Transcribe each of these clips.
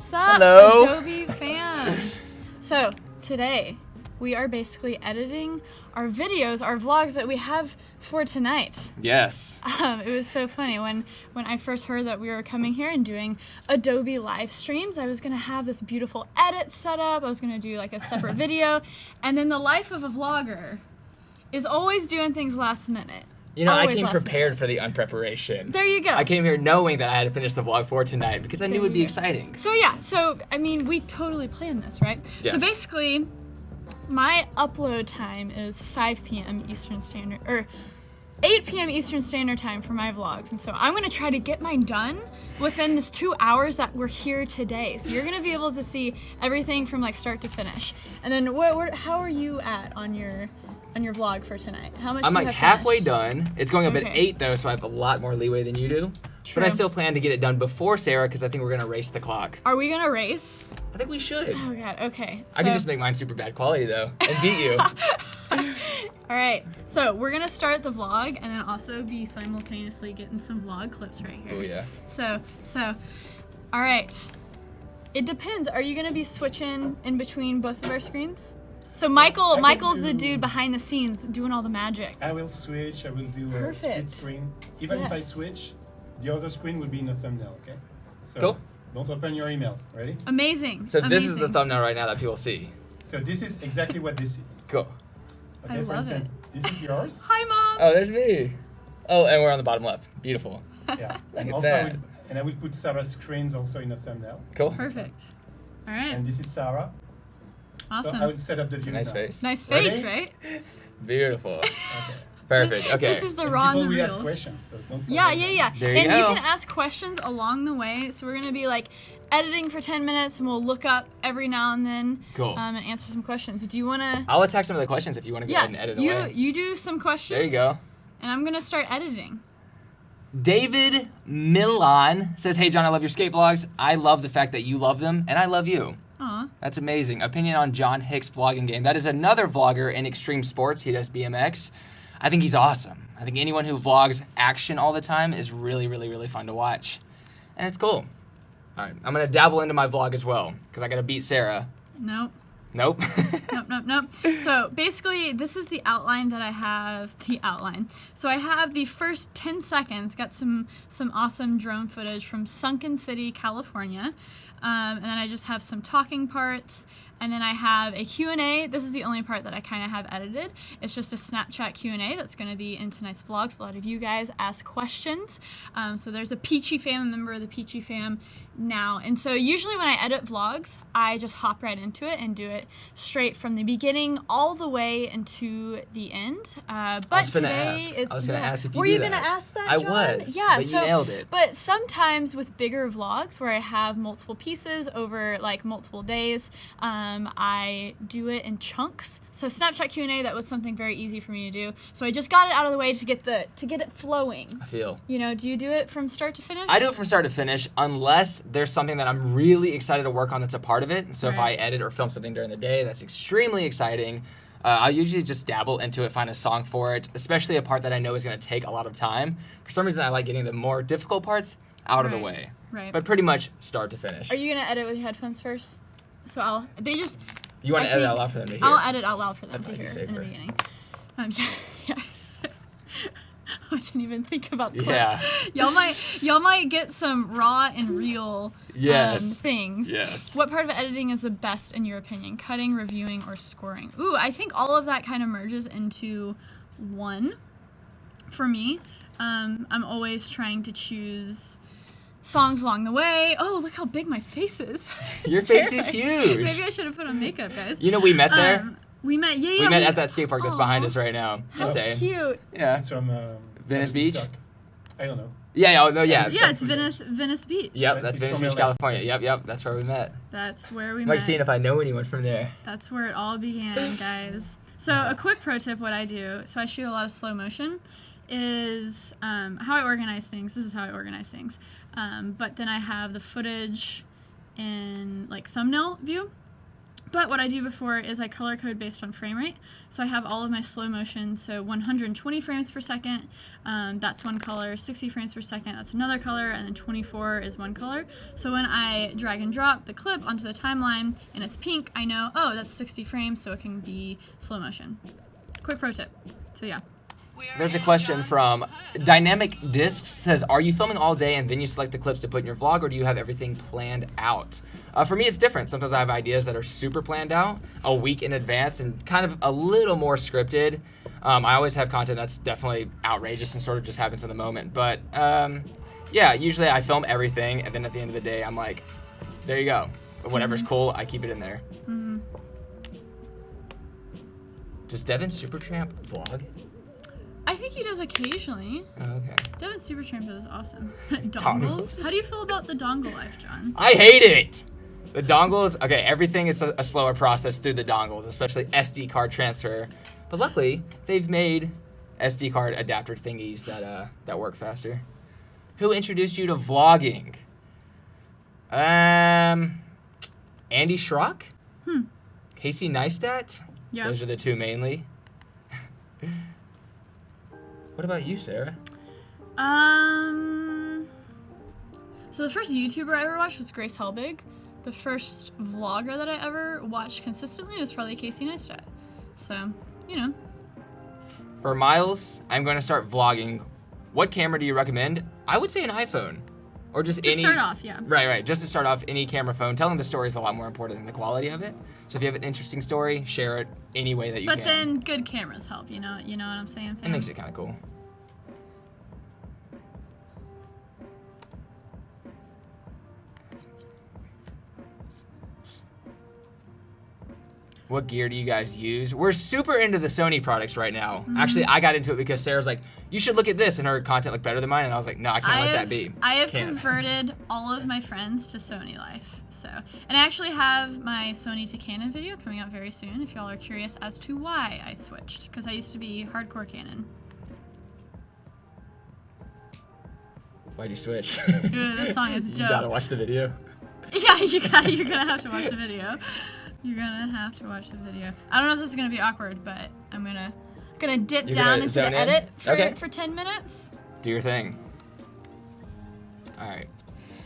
What's up, Hello. Adobe fam? So, today, we are basically editing our videos, our vlogs that we have for tonight. Yes. It was so funny. When I first heard that we were coming here and doing Adobe live streams, I was going to have this beautiful edit set up. I was going to do like a separate video. And then the life of a vlogger is always doing things last minute. You know, I Always came last prepared minute. for the unpreparation. There you go. I came here knowing that I had to finish the vlog for tonight because I knew it would be go. exciting. So yeah, I mean, we totally planned this, right? Yes. So basically, my upload time is 5 p.m. Eastern Standard, or 8 p.m. Eastern Standard Time for my vlogs. And so I'm going to try to get mine done within this 2 hours that we're here today. So you're going to be able to see everything from like start to finish. And then how are you at on your vlog for tonight? How much I'm do you like have halfway finished? done. It's going up at Okay. 8 though, so I have a lot more leeway than you do. True. But I still plan to get it done before Sarah because I think we're going to race the clock. Are we going to race? I think we should. Oh god, okay. I can just make mine super bad quality though and beat you. All right, so we're gonna start the vlog and then also be simultaneously getting some vlog clips right here. Oh yeah. So, all right. It depends. Are you gonna be switching in between both of our screens? So Michael's the dude behind the scenes doing all the magic. I will switch. I will do a Perfect. split screen. Even if I Yes. switch, the other screen will be in the thumbnail. Okay. So Cool. Don't open your emails. Ready? Amazing. So this is the Amazing. thumbnail right now that people see. So this is exactly what this is. Cool. Okay. I For love instance, this is yours. Hi, Mom. Oh, there's me. Oh, and we're on the bottom left. Beautiful. Yeah. And at also, that. I will put Sarah's screens also in the thumbnail. Cool. Perfect. All right. And this is Sara. Awesome. So I will set up the views Nice now. face. Nice face, Ready? right? Beautiful. Okay. Perfect. Okay. This is the And raw and people the will ask real. questions. So don't Yeah. forget There you and go. you can ask questions along the way. So we're gonna be like editing for 10 minutes, and we'll look up every now and then, Cool. and answer some questions. Do you wanna? I'll attack some of the questions if you want to go ahead and edit away. you do some questions. There you go. And I'm gonna start editing. David Milan says, "Hey John, I love your skate vlogs. I love the fact that you love them, and I love you. Aw. That's amazing. Opinion on John Hicks' vlogging game. That is another vlogger in extreme sports. He does BMX. I think he's awesome. I think anyone who vlogs action all the time is really, really, really fun to watch. And it's cool. All right, I'm going to dabble into my vlog as well because I got to beat Sarah. Nope. Nope. Nope. So basically, this is the outline that I have. The outline. So I have the first 10 seconds. Got some awesome drone footage from Sunken City, California, and then I just have some talking parts. And then I have a Q&A. This is the only part that I kind of have edited. It's just a Snapchat Q&A that's going to be in tonight's vlog. So a lot of you guys ask questions. So there's a Peachy fam, a member of the Peachy fam now. And so usually when I edit vlogs, I just hop right into it and do it straight from the beginning all the way into the end. But today I was gonna ask if you were do you that. going to ask that, I John? was, Yeah, but you so, nailed it. But sometimes with bigger vlogs where I have multiple pieces over like multiple days, I do it in chunks. So Snapchat Q&A, that was something very easy for me to do. So I just got it out of the way to get it flowing. I feel. You know, do you do it from start to finish? I do it from start to finish unless there's something that I'm really excited to work on that's a part of it. So if I Right. edit or film something during the day, that's extremely exciting. I'll usually just dabble into it, find a song for it, especially a part that I know is going to take a lot of time. For some reason, I like getting the more difficult parts out of the Right. way. Right. But pretty much start to finish. Are you going to edit with your headphones first? So You want I to edit think out loud for them to hear? I'll edit out loud for them That'd to probably hear be in the safer. beginning. Yeah. I didn't even think about clips. Yeah. Y'all might get some raw and real Yes. things. Yes. What part of editing is the best in your opinion? Cutting, reviewing, or scoring? Ooh, I think all of that kind of merges into one for me. I'm always trying to choose songs along the way. Oh, look how big my face is. Your It's face is terrifying. huge. Maybe I should have put on makeup, guys. You know, we met there. We met, yeah. We met at that skate park that's Aw. behind us right now. How Just saying. cute. Yeah. It's from Venice Beach? Stock. I don't know. Yeah, no, yeah. Yeah, it's Venice Beach. Yep, that's It's Venice from Beach, LA. California. Yep, that's where we met. That's where we I'm met. like seeing if I know anyone from there. That's where it all began, guys. So a quick pro tip, what I do, so I shoot a lot of slow motion, is how I organize things. This is how I organize things. But then I have the footage in like thumbnail view. But what I do before is I color code based on frame rate. So I have all of my slow motion, so 120 frames per second, that's one color, 60 frames per second, that's another color, and then 24 is one color. So when I drag and drop the clip onto the timeline and it's pink, I know, oh, that's 60 frames, so it can be slow motion. Quick pro tip. So yeah. There's a question from Dynamic Discs. Says, are you filming all day and then you select the clips to put in your vlog, or do you have everything planned out? For me, it's different. Sometimes I have ideas that are super planned out a week in advance and kind of a little more scripted. I always have content that's definitely outrageous and sort of just happens in the moment. But yeah, usually I film everything, and then at the end of the day, I'm like, there you go. Whatever's cool, I keep it in there. Mm-hmm. Does Devin Supertramp vlog? I think he does occasionally. Oh, okay. Devin Supertramp is awesome. Dongles? How do you feel about the dongle life, John? I hate it! The dongles, okay, everything is a slower process through the dongles, especially SD card transfer. But luckily, they've made SD card adapter thingies that work faster. Who introduced you to vlogging? Andy Schrock? Casey Neistat? Yeah. Those are the two mainly. What about you, Sarah? So the first YouTuber I ever watched was Grace Helbig. The first vlogger that I ever watched consistently was probably Casey Neistat. So, you know. For Miles, I'm going to start vlogging. What camera do you recommend? I would say an iPhone. Or just any... To start off, yeah. Right. Just to start off, any camera phone. Telling the story is a lot more important than the quality of it. So if you have an interesting story, share it any way that you can. But then good cameras help, you know what I'm saying, fam? It makes it kind of cool. What gear do you guys use? We're super into the Sony products right now. Mm-hmm. Actually, I got into it because Sarah's like, you should look at this, and her content looked better than mine, and I was like, no, I can't let that be. I have converted all of my friends to Sony Life. So, and I actually have my Sony to Canon video coming out very soon, if y'all are curious as to why I switched, because I used to be hardcore Canon. Why'd you switch? This song is dope. You gotta watch the video. Yeah, you're gonna have to watch the video. You're gonna have to watch the video. I don't know if this is gonna be awkward, but I'm gonna dip down into the edit for 10 minutes. Do your thing. All right.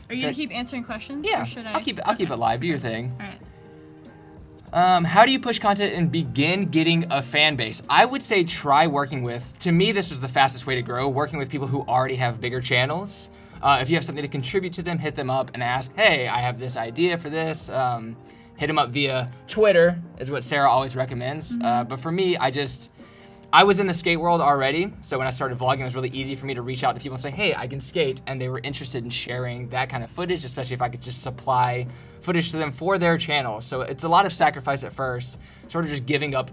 Are you gonna keep answering questions? Yeah. Or should I? I'll keep it live. Do your thing. All right. How do you push content and begin getting a fan base? I would say try working with. To me, this was the fastest way to grow. Working with people who already have bigger channels. If you have something to contribute to them, hit them up and ask, hey, I have this idea for this. Hit them up via Twitter is what Sarah always recommends. Mm-hmm. But for me, I was in the skate world already. So when I started vlogging, it was really easy for me to reach out to people and say, hey, I can skate. And they were interested in sharing that kind of footage, especially if I could just supply footage to them for their channel. So it's a lot of sacrifice at first, sort of just giving up,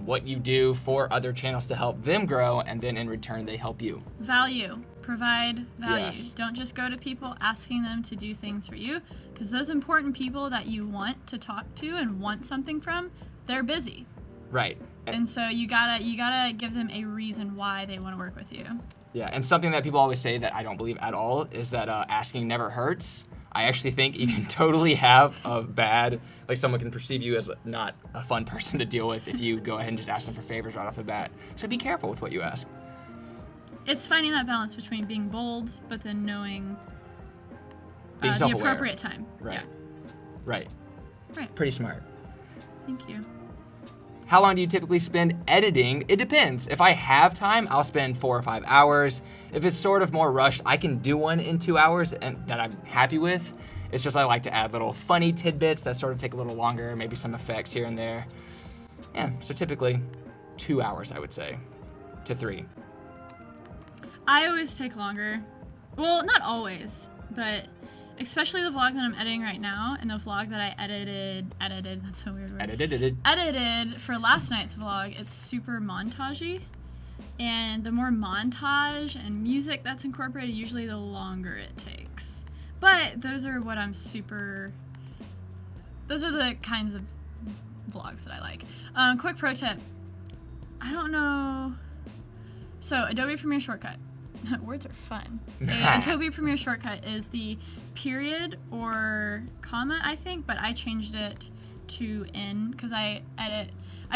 what you do for other channels to help them grow. And then in return, they help you. Value. Provide value. Yes. Don't just go to people asking them to do things for you, because those important people that you want to talk to and want something from, they're busy. Right. And so you gotta give them a reason why they want to work with you. Yeah, and something that people always say that I don't believe at all is that asking never hurts. I actually think you can totally have a bad, someone can perceive you as not a fun person to deal with if you go ahead and just ask them for favors right off the bat. So be careful with what you ask. It's finding that balance between being bold, but then knowing being the appropriate time. Right. Yeah. Right. Right. Pretty smart. Thank you. How long do you typically spend editing? It depends. If I have time, I'll spend 4 or 5 hours. If it's sort of more rushed, I can do one in 2 hours and that I'm happy with. It's just I like to add little funny tidbits that sort of take a little longer, maybe some effects here and there. Yeah, so typically 2 hours, I would say, to 3. I always take longer. Well, not always, but especially the vlog that I'm editing right now and the vlog that I edited, that's a weird word. Edited for last night's vlog. It's super montagey. And the more montage and music that's incorporated, usually the longer it takes. But those are the kinds of vlogs that I like. Quick pro tip. I don't know. So Adobe Premiere Shortcut. Words are fun. Adobe Premiere Shortcut is the period or comma, I think, but I changed it to N because I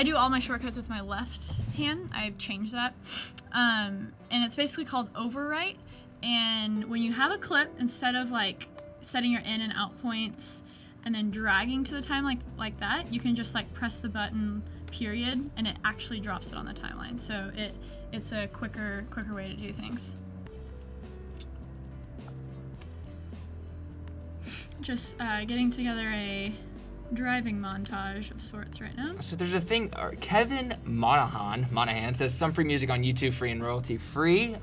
do all my shortcuts with my left hand. I've changed that. And it's basically called overwrite. And when you have a clip, instead of like setting your in and out points and then dragging to the time like that, you can just like press the button period and it actually drops it on the timeline. So it's a quicker way to do things. Just getting together a driving montage of sorts right now. So there's a thing, Kevin Monahan says some free music on YouTube, free and royalty free.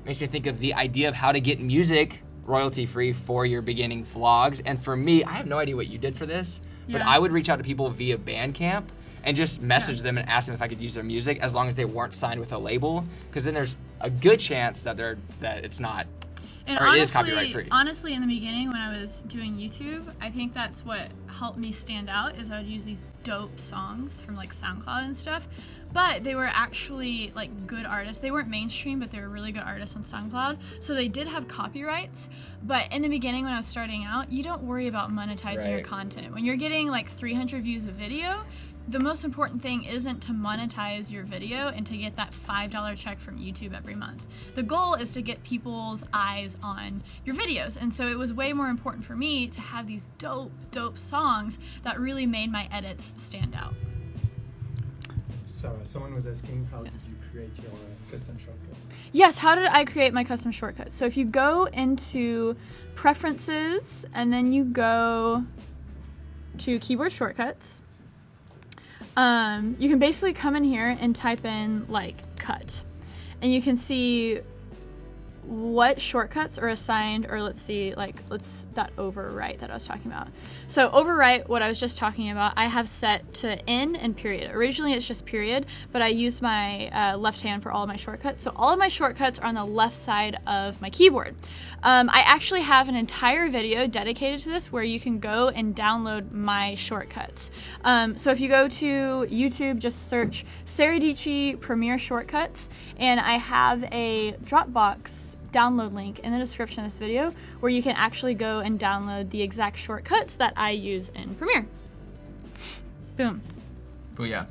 Makes me think of the idea of how to get music royalty free for your beginning vlogs. And for me, I have no idea what you did for this, but I would reach out to people via Bandcamp and just message them and ask them if I could use their music as long as they weren't signed with a label, because then there's a good chance that it's not. And or honestly, it is copyright free. Honestly, in the beginning when I was doing YouTube, I think that's what helped me stand out is I would use these dope songs from like SoundCloud and stuff, but they were actually like good artists. They weren't mainstream, but they were really good artists on SoundCloud. So they did have copyrights, but in the beginning when I was starting out, you don't worry about monetizing your content. When you're getting like 300 views a video, the most important thing isn't to monetize your video and to get that $5 check from YouTube every month. The goal is to get people's eyes on your videos. And so it was way more important for me to have these dope songs that really made my edits stand out. Sarah, someone was asking how did you create your custom shortcuts? Yes, how did I create my custom shortcuts? So if you go into preferences and then you go to keyboard shortcuts, you can basically come in here and type in like cut, and you can see what shortcuts are assigned, or let's that overwrite that I was talking about. So overwrite, what I was just talking about, I have set to in and period. Originally it's just period, but I use my left hand for all of my shortcuts. So all of my shortcuts are on the left side of my keyboard. I actually have an entire video dedicated to this where you can go and download my shortcuts. So if you go to YouTube, just search Sara Dietschy Premiere Shortcuts, and I have a Dropbox download link in the description of this video where you can actually go and download the exact shortcuts that I use in Premiere. Boom. Booyah.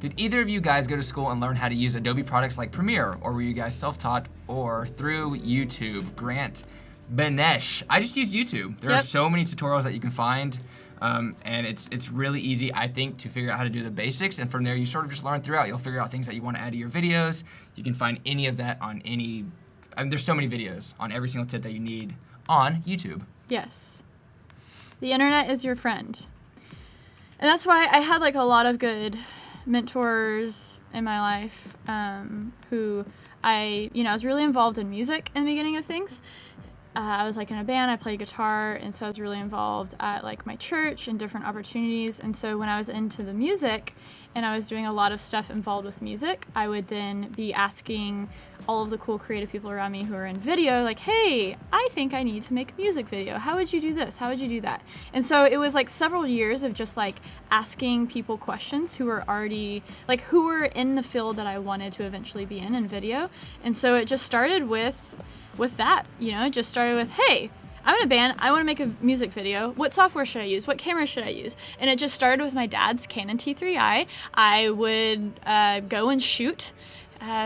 Did either of you guys go to school and learn how to use Adobe products like Premiere, or were you guys self-taught or through YouTube? Grant Benesh. I just use YouTube. There are so many tutorials that you can find, and it's really easy, I think, to figure out how to do the basics, and from there you sort of just learn throughout. You'll figure out things that you want to add to your videos. You can find any of that on there's so many videos on every single tip that you need on YouTube. Yes. The internet is your friend. And that's why I had like a lot of good mentors in my life who I was really involved in music in the beginning of things. I was like in a band, I played guitar, and so I was really involved at like my church and different opportunities. And so when I was into the music and I was doing a lot of stuff involved with music, I would then be asking all of the cool creative people around me who are in video, like, hey, I think I need to make a music video. How would you do this? How would you do that? And so it was like several years of just like asking people questions who were already, like who were in the field that I wanted to eventually be in video. And so it just started with that, it just started with, hey, I'm in a band, I want to make a music video. What software should I use? What camera should I use? And it just started with my dad's Canon T3i. I would go and shoot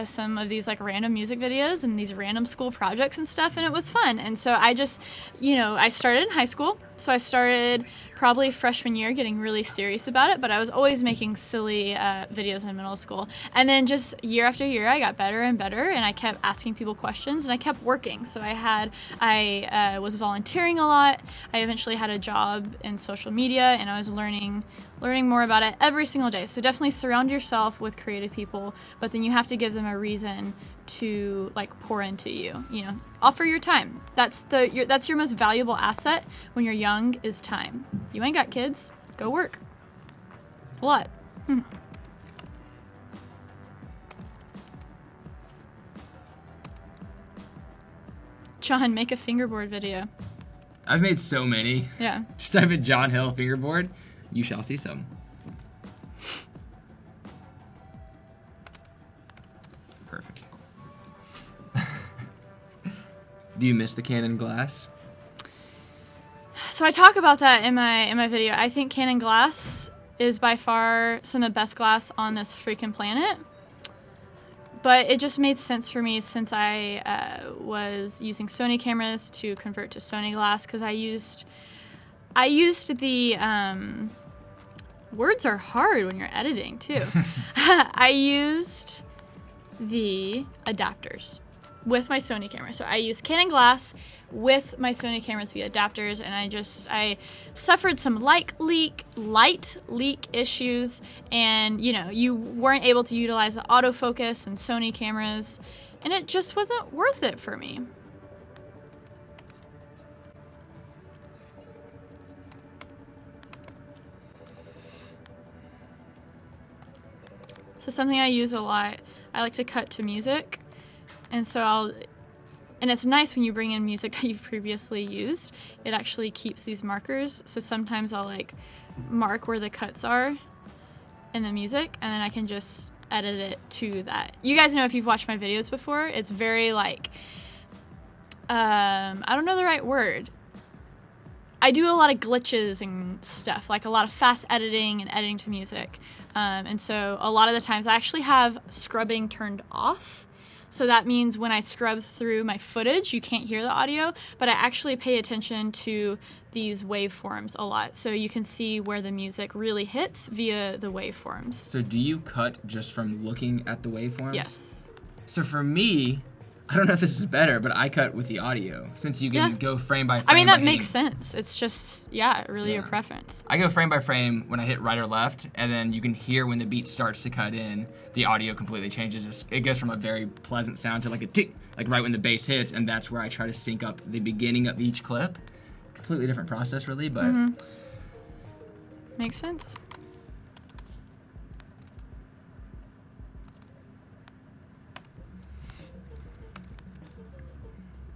some of these like random music videos and these random school projects and stuff, and it was fun. And so I just, I started in high school. So I started probably freshman year getting really serious about it, but I was always making silly videos in middle school. And then just year after year, I got better and better, and I kept asking people questions, and I kept working. So I was volunteering a lot. I eventually had a job in social media, and I was learning more about it every single day. So definitely surround yourself with creative people, but then you have to give them a reason to like pour into you. Offer your time. That's your most valuable asset when you're young, is time. You ain't got kids, go work. A lot. John, make a fingerboard video. I've made so many. Yeah. Just type in John Hill fingerboard. You shall see some. Perfect. Do you miss the Canon glass? So I talk about that in my video. I think Canon glass is by far some of the best glass on this freaking planet. But it just made sense for me since I was using Sony cameras to convert to Sony glass, because I used the words are hard when you're editing too. I used the adapters with my Sony camera. So I used Canon glass with my Sony cameras via adapters, and I suffered some light leak issues, and you weren't able to utilize the autofocus and Sony cameras, and it just wasn't worth it for me. So something I use a lot, I like to cut to music, and so and it's nice when you bring in music that you've previously used. It actually keeps these markers. So sometimes I'll like mark where the cuts are in the music, and then I can just edit it to that. You guys know, if you've watched my videos before, it's very like, I don't know the right word. I do a lot of glitches and stuff, like a lot of fast editing and editing to music. And so a lot of the times I actually have scrubbing turned off. So that means when I scrub through my footage, you can't hear the audio, but I actually pay attention to these waveforms a lot. So you can see where the music really hits via the waveforms. So do you cut just from looking at the waveforms? Yes. So for me, I don't know if this is better, but I cut with the audio, since you can go frame by frame. I mean, that makes sense. It's just, really your preference. I go frame by frame when I hit right or left, and then you can hear when the beat starts to cut in, the audio completely changes. It goes from a very pleasant sound to like a tick, like right when the bass hits, and that's where I try to sync up the beginning of each clip. Completely different process, really, but... Makes sense.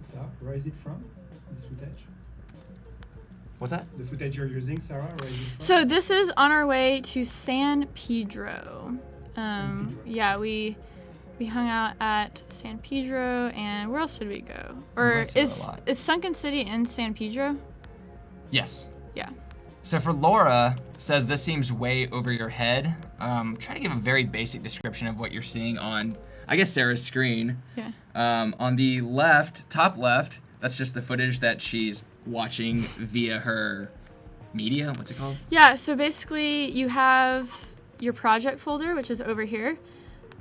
Sarah, where is it from, this footage? What's that? The footage you're using, Sarah, where is it from? So this is on our way to San Pedro. Yeah, we hung out at San Pedro, and where else did we go? Or is Sunken City in San Pedro? Yes. Yeah. So for Laura, says this seems way over your head. Try to give a very basic description of what you're seeing on, I guess, Sarah's screen. Yeah. On the left, top left, that's just the footage that she's watching via her media. What's it called? Yeah, so basically you have your project folder, which is over here.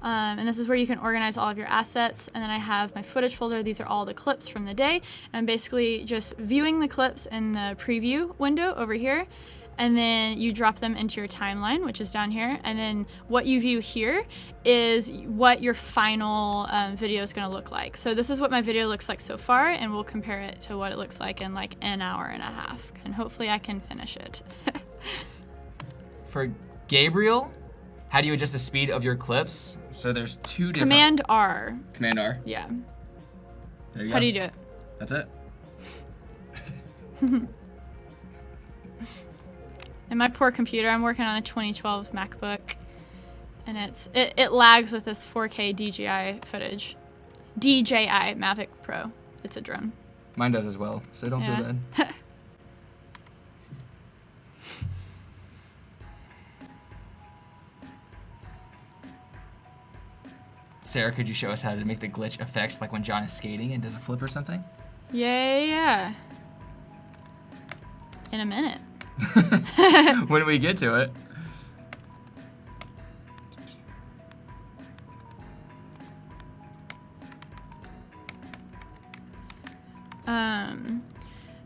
And this is where you can organize all of your assets. And then I have my footage folder. These are all the clips from the day. And I'm basically just viewing the clips in the preview window over here. And then you drop them into your timeline, which is down here. And then what you view here is what your final video is going to look like. So this is what my video looks like so far, and we'll compare it to what it looks like in like an hour and a half. And hopefully I can finish it. For Gabriel, how do you adjust the speed of your clips? So there's two different... Command R. Command R. Yeah. There you go. How do you do it? That's it. And my poor computer, I'm working on a 2012 MacBook, and it lags with this 4K DJI footage. DJI Mavic Pro. It's a drone. Mine does as well, so don't feel bad. Sarah, could you show us how to make the glitch effects, like when John is skating and does a flip or something? Yeah. In a minute. When we get to it.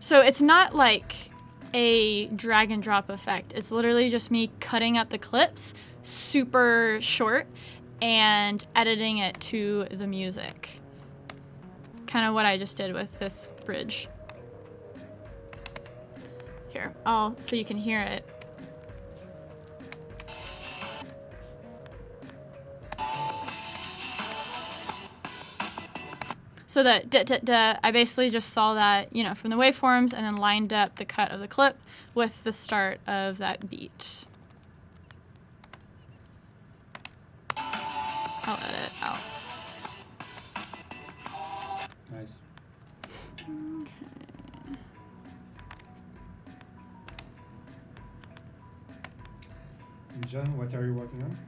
So it's not like a drag and drop effect. It's literally just me cutting up the clips super short and editing it to the music. Kind of what I just did with this bridge. Here, so you can hear it. So the I basically just saw that, from the waveforms, and then lined up the cut of the clip with the start of that beat. I'll edit out. Nice. Okay. John, what are you working on?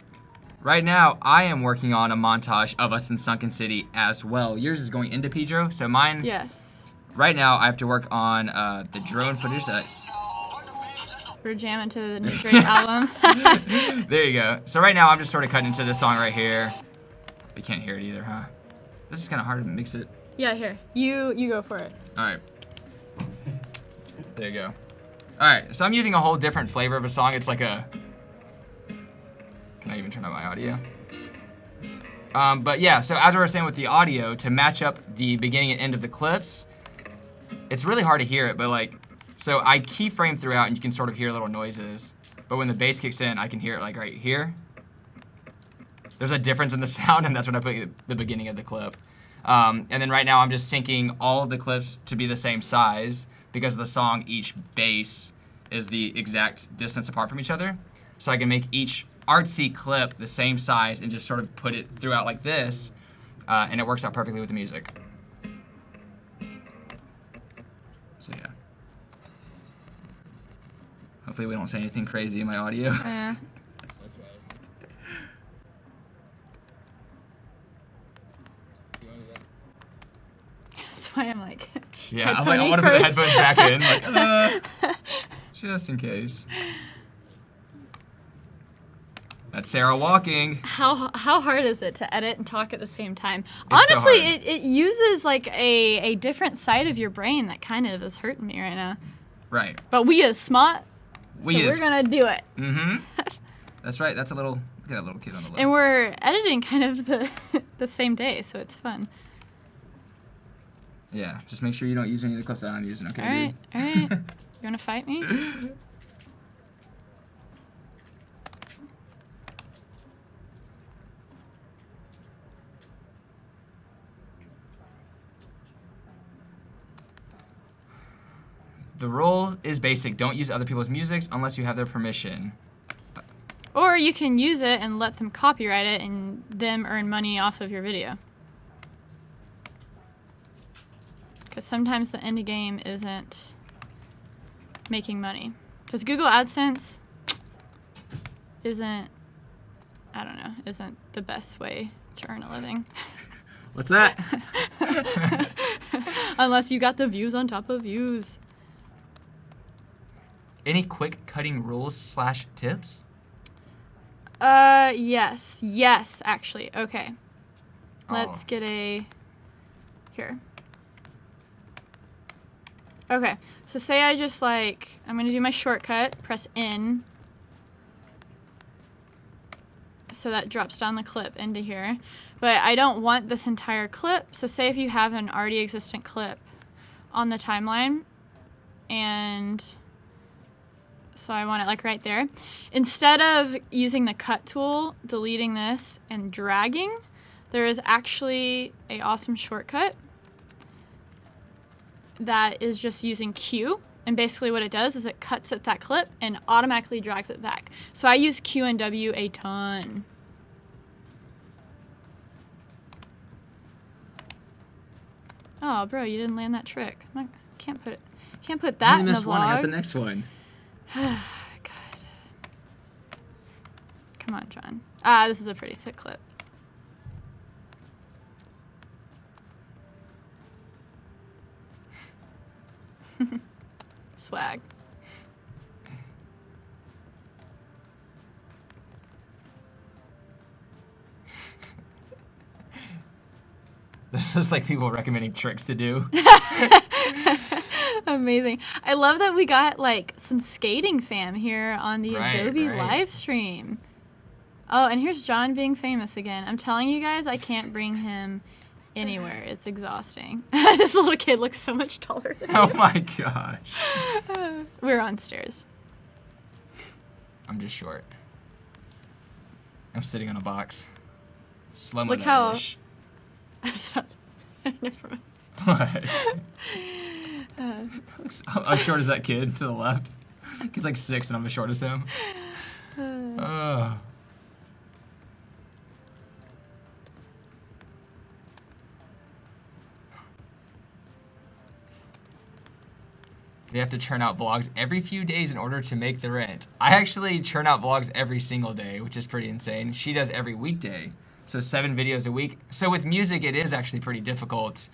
Right now, I am working on a montage of us in Sunken City as well. Yours is going into Pedro, so mine. Yes. Right now, I have to work on the drone footage that. We're jamming to the new Drake album. There you go. So right now, I'm just sort of cutting into this song right here. You can't hear it either, huh? This is kind of hard to mix it. Yeah, here. You go for it. All right. There you go. All right, so I'm using a whole different flavor of a song. It's like a. Can I even turn on my audio? But yeah, so as we were saying with the audio, to match up the beginning and end of the clips, it's really hard to hear it, but like, so I keyframe throughout and you can sort of hear little noises, but when the bass kicks in, I can hear it like right here. There's a difference in the sound, and that's when I put at the beginning of the clip. And then right now I'm just syncing all of the clips to be the same size because of the song, each bass is the exact distance apart from each other. So I can make each artsy clip the same size and just sort of put it throughout like this, and it works out perfectly with the music. So yeah. Hopefully we don't say anything crazy in my audio. Yeah. That's why I'm like. Yeah, I'm like, I want to put the headphones back in, like, just in case. That's Sara walking. How hard is it to edit and talk at the same time? It's Honestly, so hard. it uses like a different side of your brain that kind of is hurting me right now. Right. But we is smart, so we're gonna do it. Mm-hmm. That's right. That's a little. Look at that little kid on the left. And we're editing kind of the same day, so it's fun. Yeah. Just make sure you don't use any of the clips that I'm using. Okay, All right, dude? all right. You wanna fight me? The rule is basic. Don't use other people's music unless you have their permission. Or you can use it and let them copyright it and them earn money off of your video. Because sometimes the end game isn't making money. Because Google AdSense isn't the best way to earn a living. What's that? Unless you got the views on top of views. Any quick cutting rules / tips? Yes, actually. Okay. Let's get a, here. Okay, so say I just like, I'm gonna do my shortcut, press N. So that drops down the clip into here. But I don't want this entire clip, so say if you have an already existent clip on the timeline, and so I want it like right there. Instead of using the cut tool, deleting this, and dragging, there is actually an awesome shortcut that is just using Q. And basically what it does is it cuts at that clip and automatically drags it back. So I use Q and W a ton. Oh, bro, you didn't land that trick. Can't put that in the vlog. One. I got the next one. God. Come on, John. This is a pretty sick clip. Swag. This is like people recommending tricks to do. Amazing. I love that we got like some skating fam here on the Adobe live stream. Oh, and here's John being famous again. I'm telling you guys, I can't bring him anywhere. It's exhausting. This little kid looks so much taller than Oh you. my gosh. We're on stairs. I'm just short. I'm sitting on a box. Slow Look how... I was about to... Never mind. What? How short is that kid to the left? Kid's like 6 and I'm as short as him. They have to churn out vlogs every few days in order to make the rent. I actually churn out vlogs every single day, which is pretty insane. She does every weekday, so 7 videos a week. So with music, it is actually pretty difficult.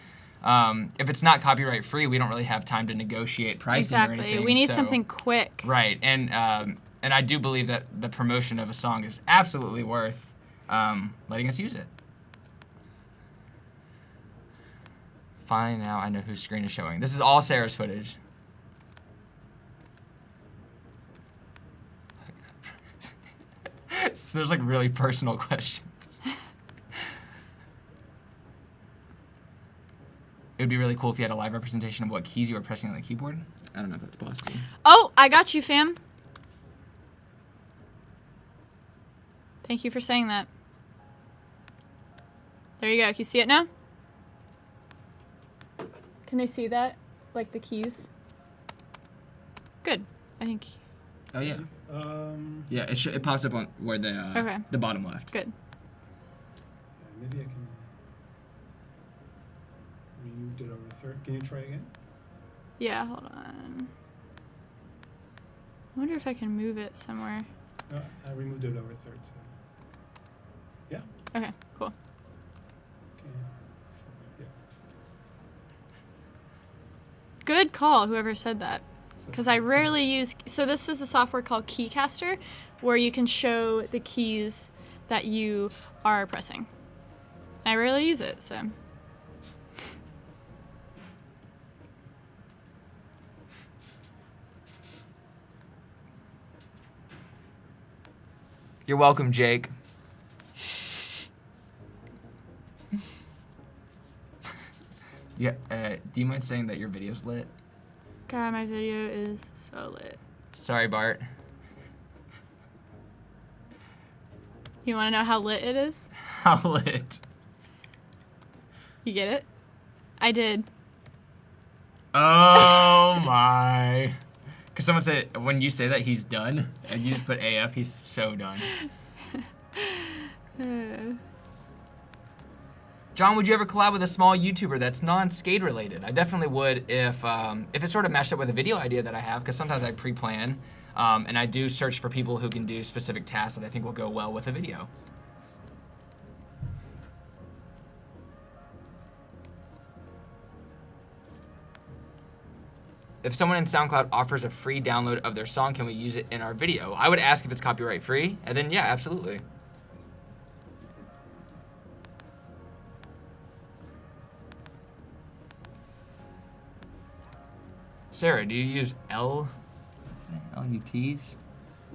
If it's not copyright free, we don't really have time to negotiate pricing or anything. We need something quick. Right, and I do believe that the promotion of a song is absolutely worth letting us use it. Fine, now I know whose screen is showing. This is all Sarah's footage. So there's like really personal questions. It would be really cool if you had a live representation of what keys you were pressing on the keyboard. I don't know if that's possible. Oh, I got you, fam. Thank you for saying that. There you go. Can you see it now? Can they see that? Like the keys? Good. I think. Oh, yeah. Yeah, it pops up on where the bottom left. Good. Maybe I can remove the lower third. Can you try again? Yeah, hold on. I wonder if I can move it somewhere. I removed the lower third. So. Yeah. Okay, cool. Okay. Yeah. Good call, whoever said that. Because I rarely use... So this is a software called Keycaster, where you can show the keys that you are pressing. I rarely use it, so... You're welcome, Jake. Yeah. Do you mind saying that your video's lit? God, my video is so lit. Sorry, Bart. You want to know how lit it is? How lit? You get it? I did. Oh my. Because someone said, when you say that, he's done, and you just put AF, he's so done. John, would you ever collab with a small YouTuber that's non-skate related? I definitely would if it sort of matched up with a video idea that I have, because sometimes I pre-plan, and I do search for people who can do specific tasks that I think will go well with a video. If someone in SoundCloud offers a free download of their song, can we use it in our video? I would ask if it's copyright free, and then yeah, absolutely. Sarah, do you use LUTs?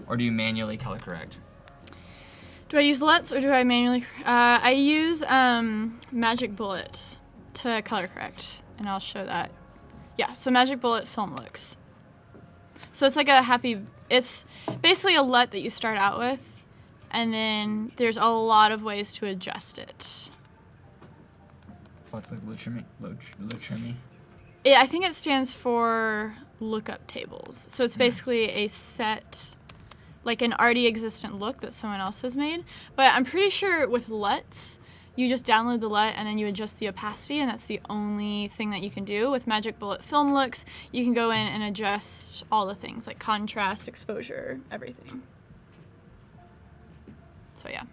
Or do you manually color correct? Do I use LUTs or do I manually... I use Magic Bullet to color correct, and I'll show that. Yeah, so Magic Bullet film looks. So it's like a happy... It's basically a LUT that you start out with, and then there's a lot of ways to adjust it. What's like low trimmy? I think it stands for lookup tables. So it's basically a set, like an already existent look that someone else has made. But I'm pretty sure with LUTs, you just download the LUT and then you adjust the opacity, and that's the only thing that you can do. With Magic Bullet Film Looks, you can go in and adjust all the things, like contrast, exposure, everything. So yeah.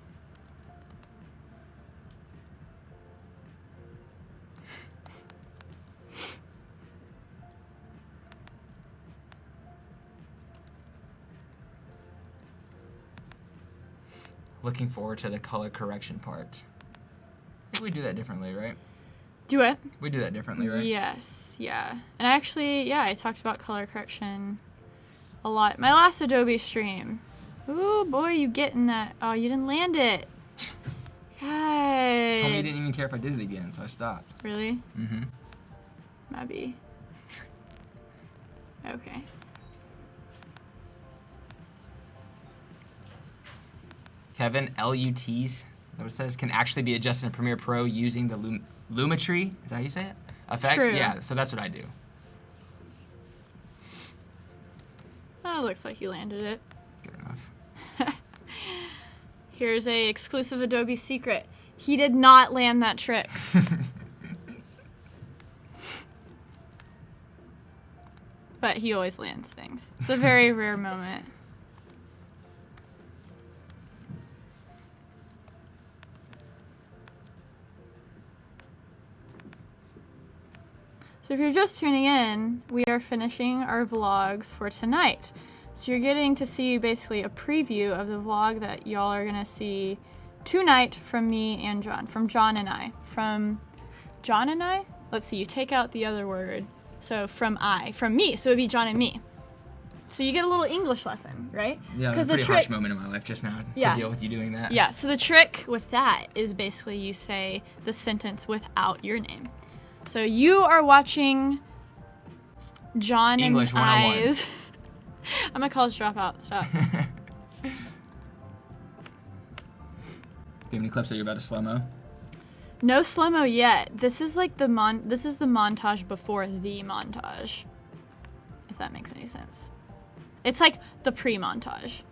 Looking forward to the color correction part. I think we do that differently, right? Do it? We do that differently, right? Yes, yeah. And actually, yeah, I talked about color correction a lot. My last Adobe stream. Ooh, boy, you getting that. Oh, you didn't land it. God. Told me you didn't even care if I did it again, so I stopped. Really? Mm-hmm. Maybe. Okay. Kevin, LUTs, what it says, can actually be adjusted in Premiere Pro using the Lumetri, is that how you say it? Effects? True. Yeah, so that's what I do. Oh, looks like you landed it. Good enough. Here's a exclusive Adobe secret. He did not land that trick. but he always lands things. It's a very rare moment. So if you're just tuning in, we are finishing our vlogs for tonight. So you're getting to see basically a preview of the vlog that y'all are gonna see tonight from me and John, from John and I. From John and I? Let's see, you take out the other word. So from me, so it'd be John and me. So you get a little English lesson, right? Yeah, it was a pretty harsh moment in my life just now to deal with you doing that. Yeah, so the trick with that is basically you say the sentence without your name. So you are watching John English and 101. I's. I'm a college dropout. Stop. Do you have any clips that you're about to slow-mo? No slow-mo yet. This is like this is the montage before the montage. If that makes any sense. It's like the pre-montage.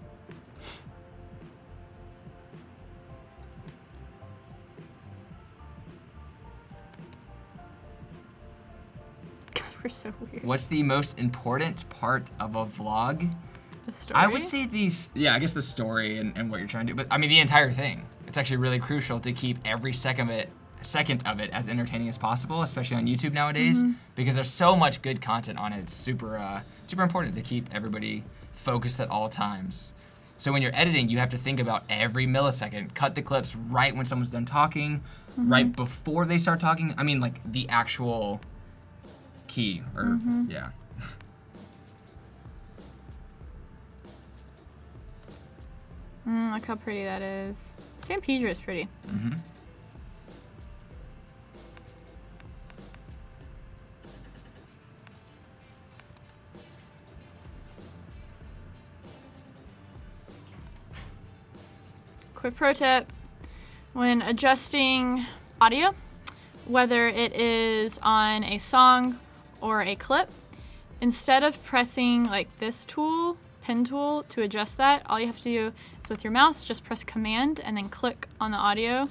We're so weird. What's the most important part of a vlog? The story? I would say I guess the story and what you're trying to do. But I mean, the entire thing. It's actually really crucial to keep every second of it as entertaining as possible, especially on YouTube nowadays, because there's so much good content on it. It's super important to keep everybody focused at all times. So when you're editing, you have to think about every millisecond. Cut the clips right when someone's done talking, right before they start talking. I mean, like the actual key, or yeah. Look how pretty that is. San Pedro is pretty. Quick pro tip: when adjusting audio, whether it is on a song or a clip, instead of pressing like this tool, pen tool, to adjust that, all you have to do is with your mouse just press command and then click on the audio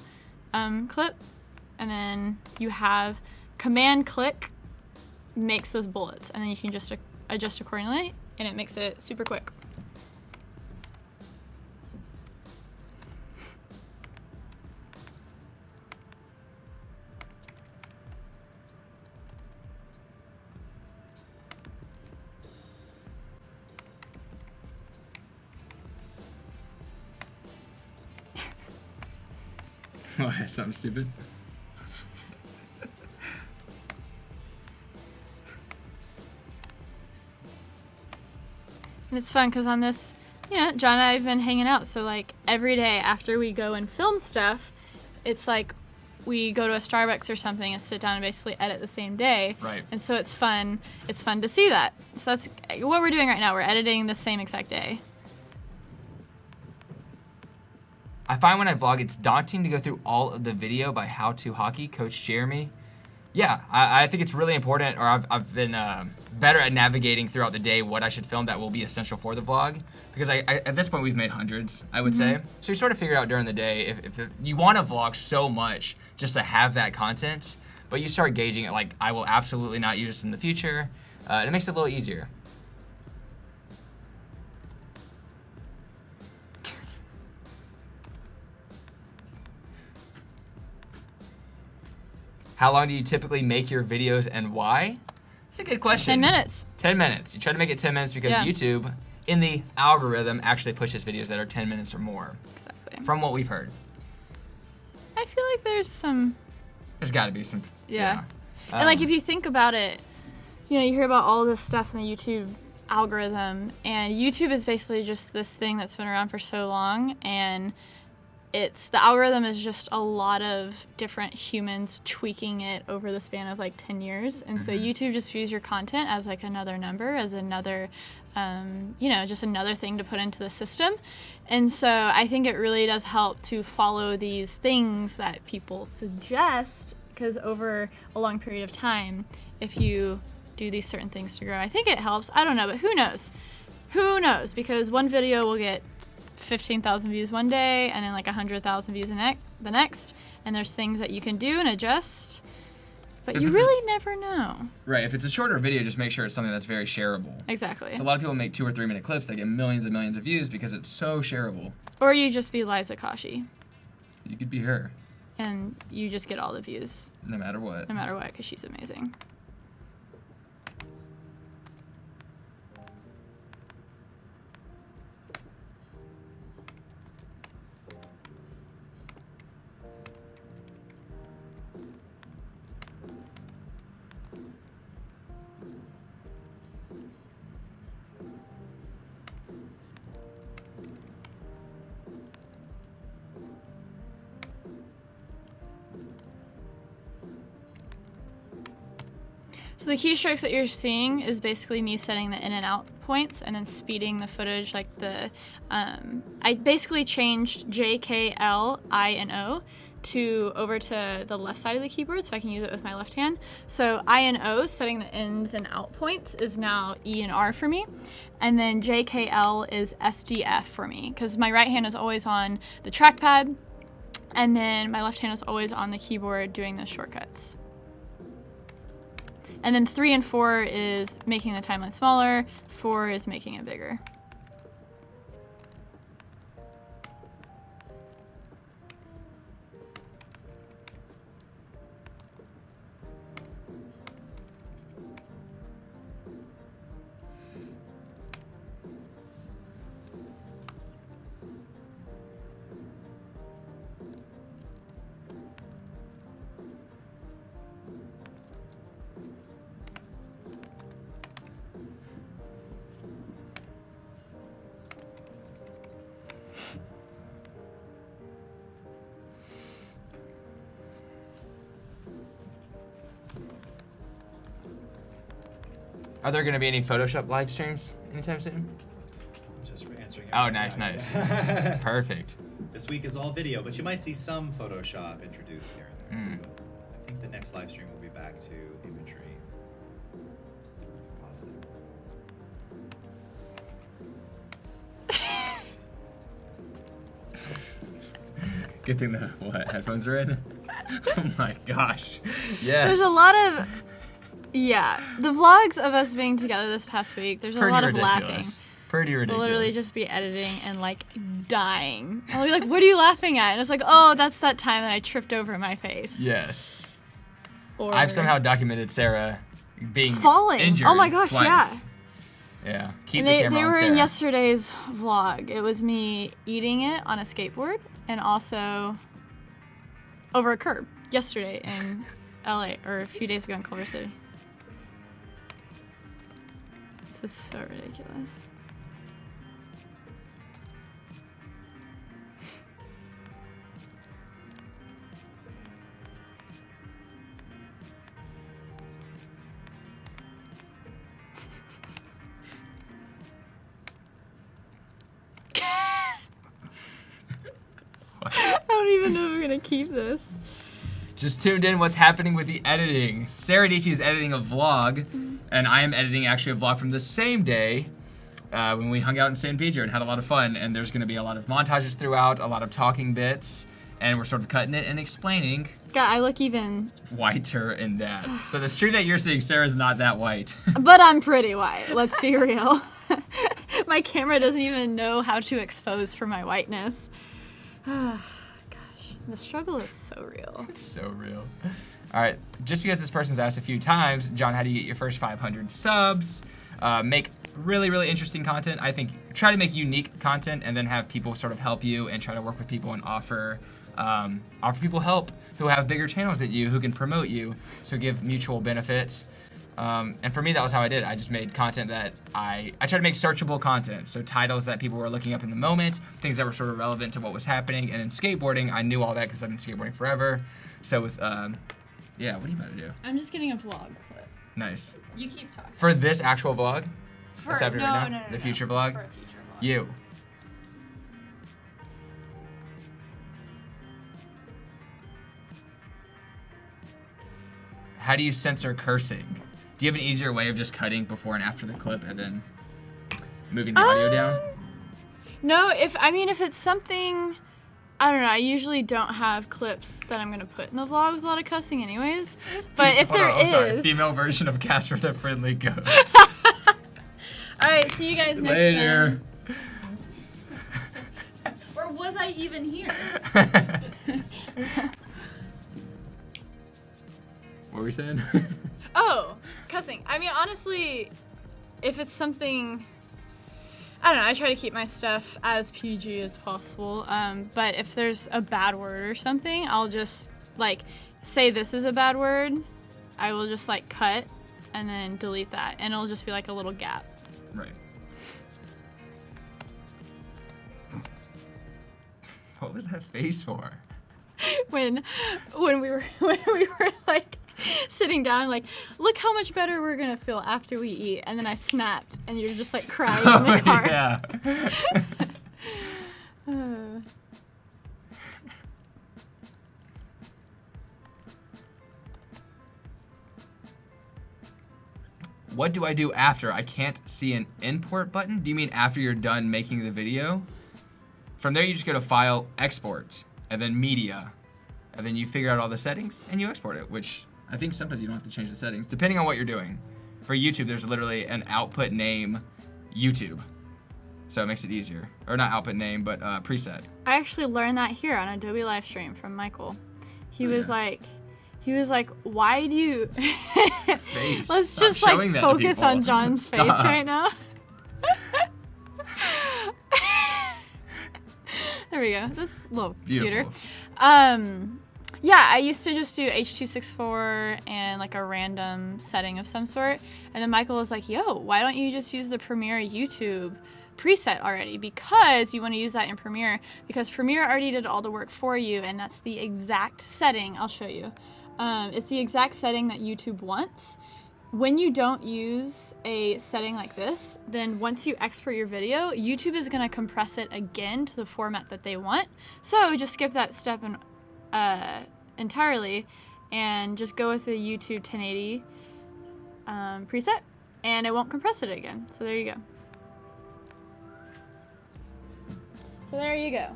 clip, and then you have command click makes those bullets, and then you can just adjust accordingly, and it makes it super quick. What, something stupid? And it's fun because on this, John and I have been hanging out. So like every day after we go and film stuff, it's like we go to a Starbucks or something and sit down and basically edit the same day. Right. And so it's fun. It's fun to see that. So that's what we're doing right now. We're editing the same exact day. I find when I vlog, it's daunting to go through all of the video by How to Hockey, Coach Jeremy. Yeah, I think it's really important, or I've been better at navigating throughout the day what I should film that will be essential for the vlog. Because I at this point, we've made hundreds, I would say. So you sort of figure out during the day if you want to vlog so much just to have that content, but you start gauging it like, I will absolutely not use this in the future. It makes it a little easier. How long do you typically make your videos and why? It's a good question. 10 minutes. 10 minutes. You try to make it 10 minutes because YouTube, in the algorithm, actually pushes videos that are 10 minutes or more. Exactly. From what we've heard. I feel like There's got to be some. Yeah. And like if you think about it, you hear about all this stuff in the YouTube algorithm, and YouTube is basically just this thing that's been around for so long, and the algorithm is just a lot of different humans tweaking it over the span of like 10 years. And so YouTube just views your content as like another number, as another, just another thing to put into the system. And so I think it really does help to follow these things that people suggest, because over a long period of time, if you do these certain things to grow, I think it helps. I don't know, but who knows? Who knows? Because one video will get 15,000 views one day and then like 100,000 views the next, and there's things that you can do and adjust But If you it's really never know. Right. If it's a shorter video, just make sure it's something that's very shareable. Exactly. So a lot of people make 2 or 3 minute clips that get millions and millions of views because it's so shareable. Or you just be Liza Koshy, You could be her, and you just get all the views, no matter what. no matter what, because she's amazing. So the keystrokes that you're seeing is basically me setting the in and out points and then speeding the footage. Like I basically changed J, K, L, I, and O over to the left side of the keyboard so I can use it with my left hand. So I and O, setting the ins and out points, is now E and R for me. And then J, K, L is S, D, F for me because my right hand is always on the trackpad and then my left hand is always on the keyboard doing the shortcuts. And then 3 and 4 is making the timeline smaller, 4 is making it bigger. Are there going to be any Photoshop live streams anytime soon? Just answering. Oh, nice. Perfect. This week is all video, but you might see some Photoshop introduced here and there. Mm. I think the next live stream will be back to imagery. Positive. Good thing the headphones are in. Oh my gosh. Yes. There's a lot of, the vlogs of us being together this past week, there's a lot of laughing. Pretty ridiculous. We'll literally just be editing and like dying. I'll be like, what are you laughing at? And it's like, oh, that's that time that I tripped over my face. Yes. Or I've somehow documented Sarah being falling. injured Oh my gosh, twice. yeah. Yeah. Keep And the they camera on were Sarah. in yesterday's vlog. It was me eating it on a skateboard and also over a curb yesterday in LA, or a few days ago in Culver City. This is so ridiculous. I don't even know if I'm gonna keep this. Just tuned in what's happening with the editing. Sara Dietschy is editing a vlog, and I am editing actually a vlog from the same day when we hung out in San Pedro and had a lot of fun. And there's going to be a lot of montages throughout, a lot of talking bits, and we're sort of cutting it and explaining God, I look even, whiter in that. So the stream that you're seeing, Sarah's not that white. but I'm pretty white, let's be real. My camera doesn't even know how to expose for my whiteness. Gosh, the struggle is so real. It's so real. All right, just because this person's asked a few times, John, how do you get your first 500 subs? Make really, really interesting content. I think try to make unique content and then have people sort of help you and try to work with people and offer people help who have bigger channels than you, who can promote you, so give mutual benefits. And for me, that was how I did it. I just made content that I tried to make searchable content. So titles that people were looking up in the moment, things that were sort of relevant to what was happening. And in skateboarding, I knew all that because I've been skateboarding forever. So with, yeah, what are you about to do? I'm just getting a vlog clip. Nice. You keep talking. For this actual vlog? What's happening no, right now? No, the future vlog? For a future vlog. You. How do you censor cursing? Do you have an easier way of just cutting before and after the clip and then moving the audio down? No, if it's something I don't know. I usually don't have clips that I'm gonna put in the vlog with a lot of cussing, anyways. But if there is, sorry, female version of Casper the Friendly Ghost. All right, see you guys next Later. time. Or was I even here? What were we saying? Oh, cussing. I mean, honestly, if it's something, I don't know, I try to keep my stuff as PG as possible. But if there's a bad word or something, I'll just, like, say this is a bad word. I will just, like, cut and then delete that. And it'll just be, like, a little gap. Right. What was that face for? when we were like sitting down, like, look how much better we're gonna feel after we eat, and then I snapped, and you're just like crying in the car. Yeah. What do I do after? I can't see an import button. Do you mean after you're done making the video? From there, you just go to File, Export, and then Media. And then you figure out all the settings, and you export it, which I think sometimes you don't have to change the settings, depending on what you're doing. For YouTube, there's literally an output name, YouTube. So it makes it easier. Or not output name, but preset. I actually learned that here on Adobe Livestream from Michael. He was like, why do you... Face. Let's Stop just, like, showing that to focus people. on John's face Stop. right now. There we go. That's a little Beautiful. cuter. Yeah, I used to just do H.264 and, like, a random setting of some sort. And then Michael was like, yo, why don't you just use the Premiere YouTube preset already? Because you want to use that in Premiere. Because Premiere already did all the work for you, and that's the exact setting. I'll show you. It's the exact setting that YouTube wants. When you don't use a setting like this, then once you export your video, YouTube is going to compress it again to the format that they want. So just skip that step entirely and just go with the YouTube 1080 preset, and it won't compress it again. So there you go. So there you go.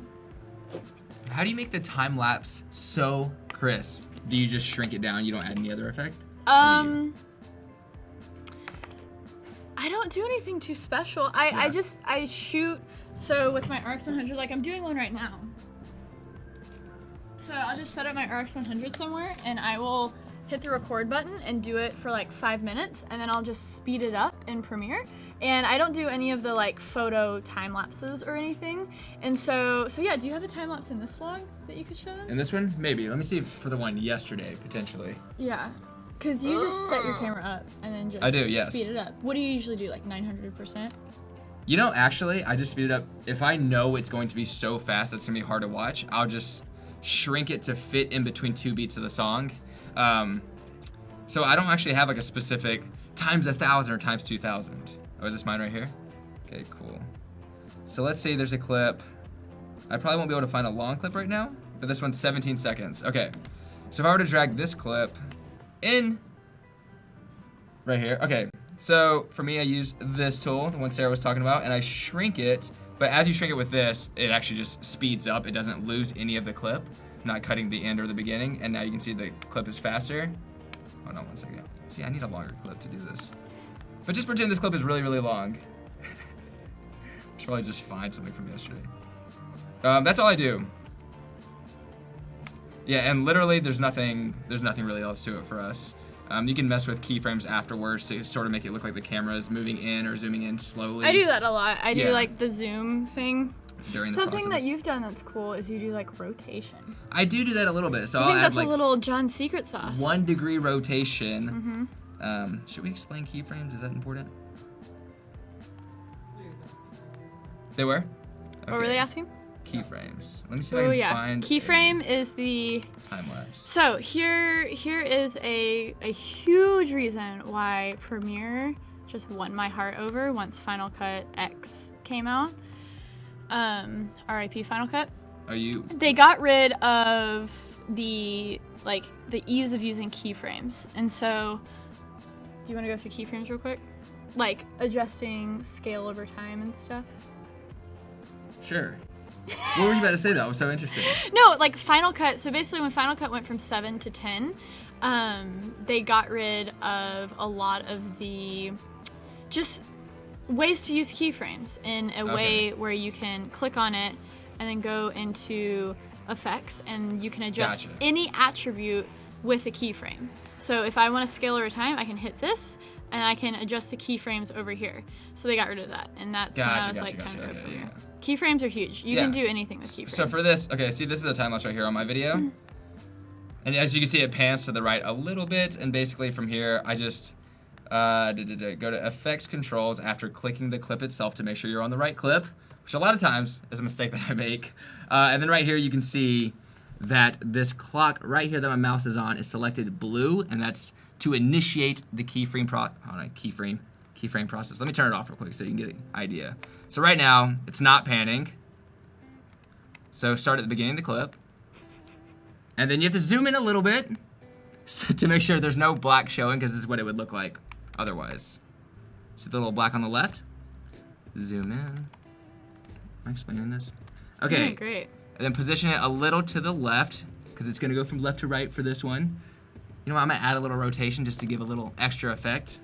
How do you make the time lapse so crisp? Do you just shrink it down? You don't add any other effect? I don't do anything too special. I shoot, so with my RX 100, like I'm doing one right now. So I'll just set up my RX 100 somewhere, and I will hit the record button and do it for like 5 minutes, and then I'll just speed it up in Premiere. And I don't do any of the like photo time lapses or anything. And so yeah, do you have a time lapse in this vlog that you could show them? In this one? Maybe. Let me see for the one yesterday, potentially. Yeah. Because you just set your camera up and then just I do, yes. speed it up. What do you usually do, like 900%? You know, actually, I just speed it up. If I know it's going to be so fast that's going to be hard to watch, I'll just shrink it to fit in between 2 beats of the song. So I don't actually have like a specific times 1,000 or times 2,000. Oh, is this mine right here? Okay, cool. So let's say there's a clip. I probably won't be able to find a long clip right now, but this one's 17 seconds. Okay, so if I were to drag this clip in right here. Okay, so for me, I use this tool, the one Sarah was talking about, and I shrink it. But as you shrink it with this, it actually just speeds up. It doesn't lose any of the clip, not cutting the end or the beginning. And now you can see the clip is faster. Oh no, 1 second. See, I need a longer clip to do this. But just pretend this clip is really, really long. I should probably just find something from yesterday. That's all I do. Yeah, and literally there's nothing really else to it for us. You can mess with keyframes afterwards to sort of make it look like the camera is moving in or zooming in slowly. I do that a lot. I do Yeah. like the zoom thing. During the Something process. that you've done that's cool is you do like rotation. I do that a little bit. So I I'll think add that's like a little John's secret sauce. 1 degree rotation. Should we explain keyframes? Is that important? They were? What were they asking? Keyframes. Let me see if Oh I can yeah, find keyframe is the. a time lapse. So here is a huge reason why Premiere just won my heart over once Final Cut X came out. RIP Final Cut. Are you? They got rid of the ease of using keyframes, and so do you want to go through keyframes real quick, like adjusting scale over time and stuff? Sure. What were you about to say though? I was so interested. No, like Final Cut. So basically, when Final Cut went from 7 to 10, they got rid of a lot of the just ways to use keyframes in a way where you can click on it and then go into effects, and you can adjust any attribute with a keyframe. So if I want to scale over time, I can hit this, and I can adjust the keyframes over here. So they got rid of that, and that's when I was time to go from here. Keyframes are huge. You can do anything with keyframes. So for this, okay, see, this is the time lapse right here on my video. And as you can see, it pans to the right a little bit, and basically from here, I just go to Effects Controls after clicking the clip itself to make sure you're on the right clip, which a lot of times is a mistake that I make. And then right here, you can see that this clock right here that my mouse is on is selected blue, and that's to initiate the keyframe process. Let me turn it off real quick so you can get an idea. So right now, it's not panning. So start at the beginning of the clip. And then you have to zoom in a little bit to make sure there's no black showing, because this is what it would look like otherwise. See the little black on the left? Zoom in. Am I explaining this? Okay. Yeah, great. And then position it a little to the left, because it's going to go from left to right for this one. You know what, I'm going to add a little rotation just to give a little extra effect.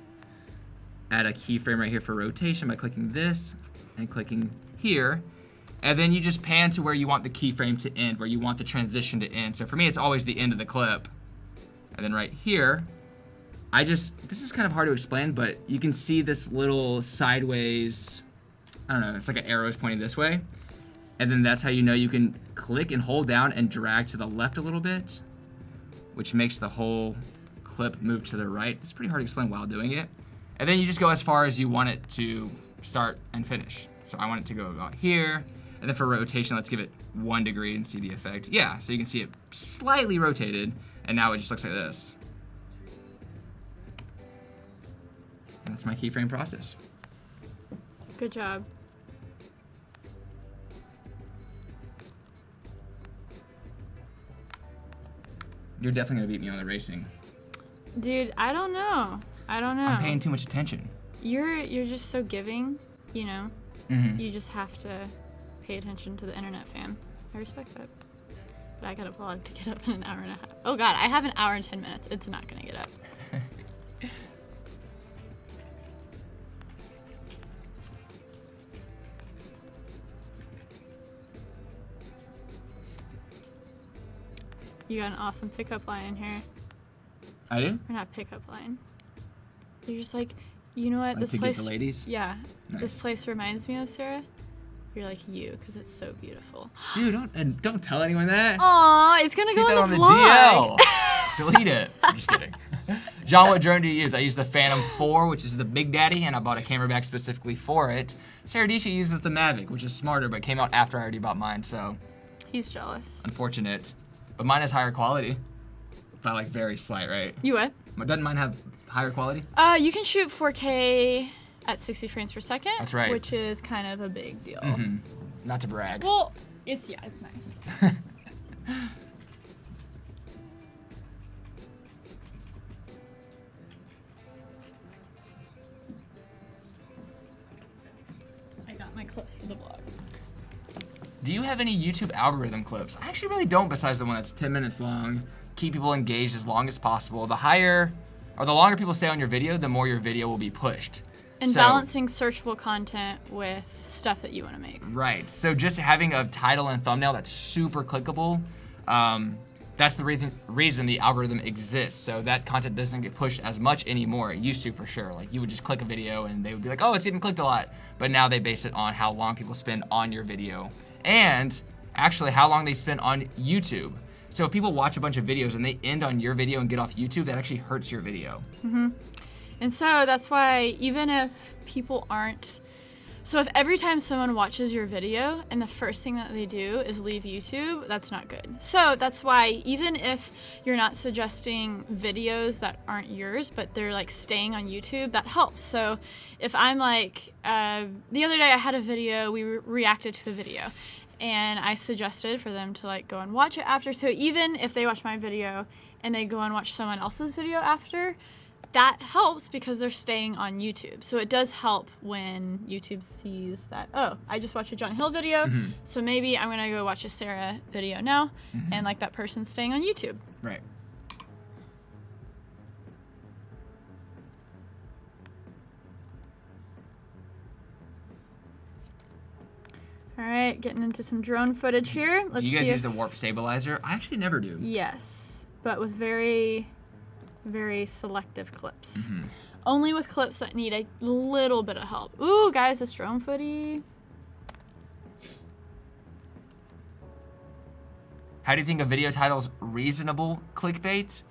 Add a keyframe right here for rotation by clicking this and clicking here. And then you just pan to where you want the keyframe to end, where you want the transition to end. So for me, it's always the end of the clip. And then right here, this is kind of hard to explain, but you can see this little sideways, I don't know, it's like an arrow is pointing this way. And then that's how you know you can click and hold down and drag to the left a little bit, which makes the whole clip move to the right. It's pretty hard to explain while doing it. And then you just go as far as you want it to start and finish. So I want it to go about here. And then for rotation, let's give it 1 degree and see the effect. Yeah, so you can see it slightly rotated, and now it just looks like this. And that's my keyframe process. Good job. You're definitely gonna beat me on the racing. Dude, I don't know. I'm paying too much attention. You're just so giving, you know. Mm-hmm. You just have to pay attention to the internet, fam. I respect that. But I got a vlog to get up in an hour and a half. Oh god, I have an hour and 10 minutes. It's not gonna get up. You got an awesome pickup line here. I do? Or not pickup line. You're just like, you know what, Like this to place. get the ladies? Yeah. Nice. This place reminds me of, Sarah. You're like you, because it's so beautiful. Dude, don't tell anyone that. Aw, it's gonna Keep go that in the on vlog. the DL. Delete it. I'm just kidding. John, what drone do you use? I use the Phantom 4, which is the Big Daddy, and I bought a camera bag specifically for it. Sarah Dietschy uses the Mavic, which is smarter, but came out after I already bought mine, so He's jealous. unfortunate. But mine is higher quality. By like very slight, right? You what? Doesn't mine have higher quality? You can shoot 4K at 60 frames per second. That's right. Which is kind of a big deal. Mm-hmm. Not to brag. Well, it's nice. I got my clips for the vlog. Do you have any YouTube algorithm clips? I actually really don't, besides the one that's 10 minutes long. Keep people engaged as long as possible. The longer people stay on your video, the more your video will be pushed. And balancing searchable content with stuff that you want to make. Right. So just having a title and thumbnail that's super clickable, that's the reason the algorithm exists. So that content doesn't get pushed as much anymore. It used to, for sure. Like, you would just click a video and they would be like, oh, it's getting clicked a lot. But now they base it on how long people spend on your video. And actually how long they spend on YouTube. So if people watch a bunch of videos and they end on your video and get off YouTube, that actually hurts your video. Mm-hmm. And so that's why even if people aren't... So if every time someone watches your video and the first thing that they do is leave YouTube, that's not good. So that's why even if you're not suggesting videos that aren't yours, but they're like staying on YouTube, that helps. So if I'm like, the other day I had a video, we reacted to a video, and I suggested for them to like go and watch it after. So even if they watch my video and they go and watch someone else's video after, that helps because they're staying on YouTube. So it does help when YouTube sees that, oh, I just watched a John Hill video, so maybe I'm going to go watch a Sara video now, and like that person's staying on YouTube. Right. All right, getting into some drone footage here. Let's do you guys see use the warp stabilizer? I actually never do. Yes, but with very, very selective clips. Only with clips that need a little bit of help. Ooh, guys, this drone footy. How do you think a video title's reasonable clickbait?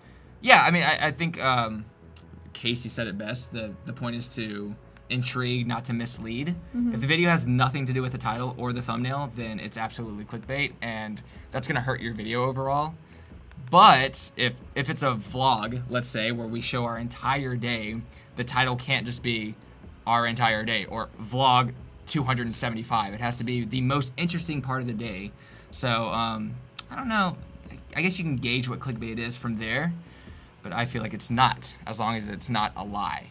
Yeah, I mean, I think Casey said it best. The point is to intrigue, not to mislead. If the video has nothing to do with the title or the thumbnail, then it's absolutely clickbait, and that's gonna hurt your video overall. But if it's a vlog, let's say, where we show our entire day, the title can't just be our entire day or vlog 275. It has to be the most interesting part of the day. So I don't know. I guess you can gauge what clickbait is from there, but I feel like it's not, as long as it's not a lie.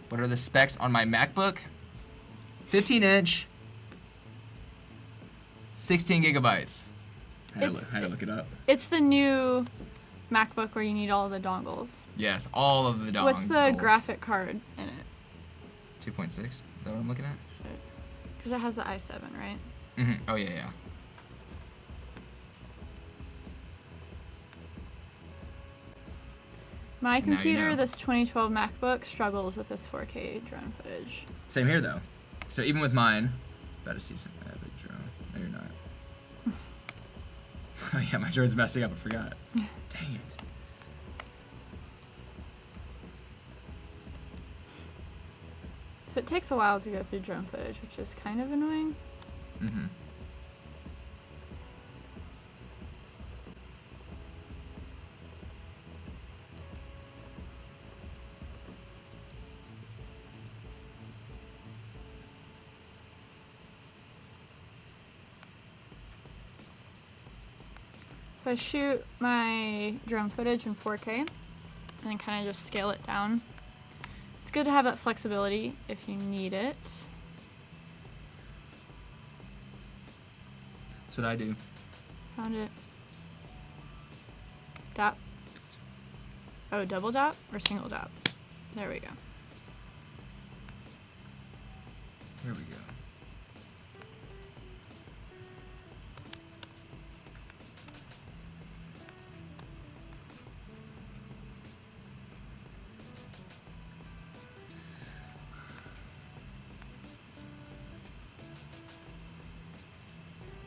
What are the specs on my MacBook? 15-inch, 16 gigabytes. I had to look it up. It's the new MacBook where you need all the dongles. Yes, all of the dongles. What's the graphic card in it? 2.6. Is that what I'm looking at? Because it has the i7, right? Oh, yeah. My Now you computer, know. this 2012 MacBook, struggles with this 4K drone footage. Same here, though. So even with mine, about to see some epic drone. No, you're not. Oh, yeah, my drone's messing up. I forgot. Dang it. So it takes a while to go through drone footage, which is kind of annoying. So I shoot my drone footage in 4K and then kind of just scale it down. It's good to have that flexibility if you need it. That's what I do. Found it. Dot. Oh, double dot or single dot? There we go. Here we go.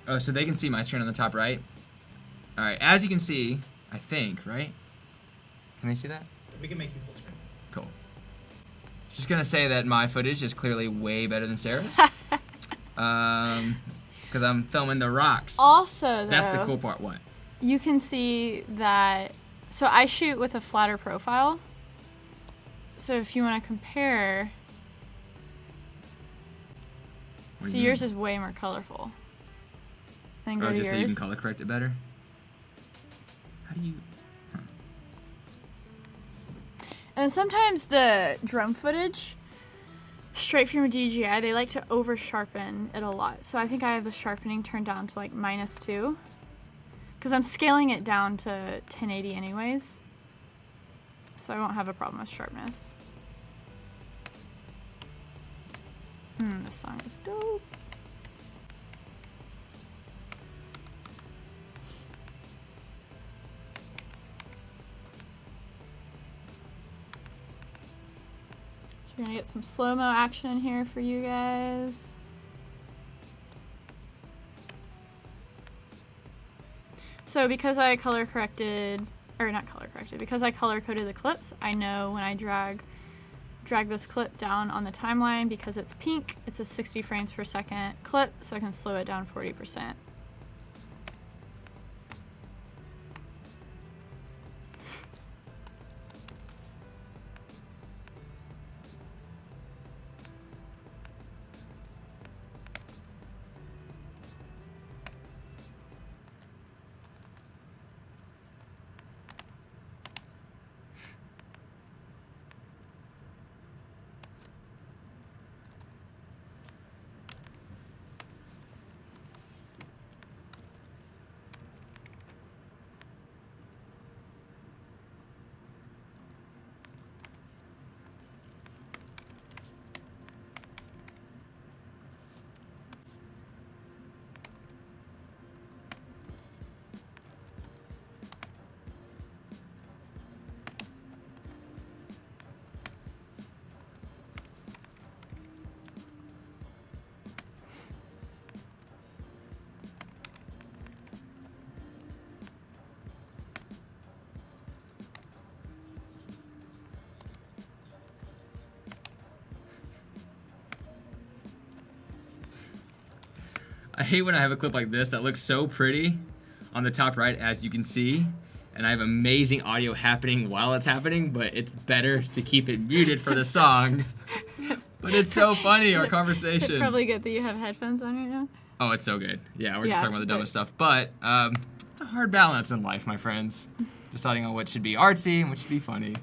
Oh, so they can see my screen on the top right? Alright, as you can see, I think, right? Can they see that? We can make you full screen. Cool. Just gonna say that my footage is clearly way better than Sarah's. Because I'm filming the rocks. Also, though, That's the cool part. What? you can see that. So I shoot with a flatter profile. So if you want to compare, What do so you yours mean? is way more colorful. Then go Oh, to just yours. so you can color correct it better? How do you... And sometimes the drone footage, straight from your DJI, they like to over sharpen it a lot. So I think I have the sharpening turned down to like -2. Because I'm scaling it down to 1080 anyways. So I won't have a problem with sharpness. This song is dope. So we're gonna get some slow-mo action in here for you guys. So because I because I color coded the clips, I know when I drag this clip down on the timeline, because it's pink, it's a 60 frames per second clip, so I can slow it down 40%. hate when I have a clip like this that looks so pretty on the top right, as you can see, and I have amazing audio happening while it's happening, but it's better to keep it muted for the song. But it's so funny, our conversation. It's probably good that you have headphones on right now. Oh, it's so good. Yeah, we're just Yeah, talking about the dumbest stuff. But it's a hard balance in life, my friends. Deciding on what should be artsy and what should be funny.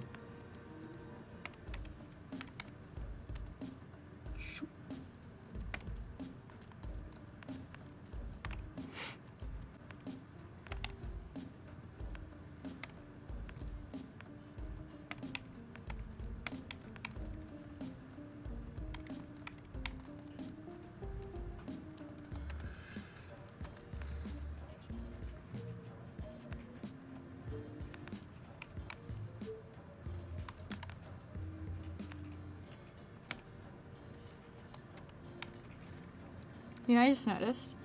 You know, I just noticed.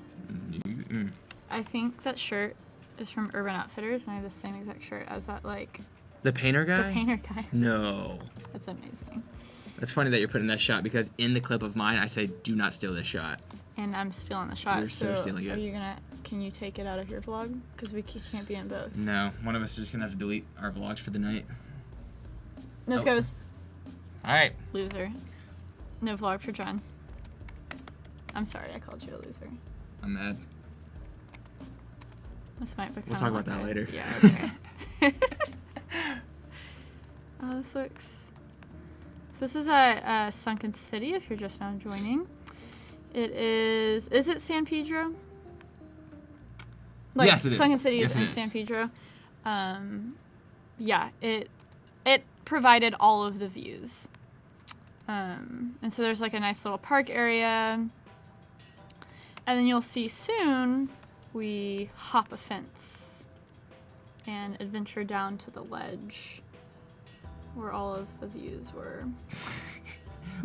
Mm. I think that shirt is from Urban Outfitters, and I have the same exact shirt as that, like, The painter guy? the painter guy. No. That's amazing. That's funny that you're putting that shot, because in the clip of mine, I say, do not steal this shot. And I'm stealing the shot. You're so stealing it. Are you gonna? Can you take it out of your vlog? Because we can't be in both. No, one of us is just going to have to delete our vlogs for the night. No goes. All right. Loser. No vlog for John. I'm sorry, I called you a loser. I'm mad. This might become. We'll talk about like that a- later. Yeah. Okay. Oh, this looks. This is at Sunken City. If you're just now joining, it is. Is it San Pedro? Like, Yes, it is. Sunken City Yes, is it in is. San Pedro. Yeah, it provided all of the views. And so there's like a nice little park area. And then you'll see soon we hop a fence and adventure down to the ledge where all of the views were.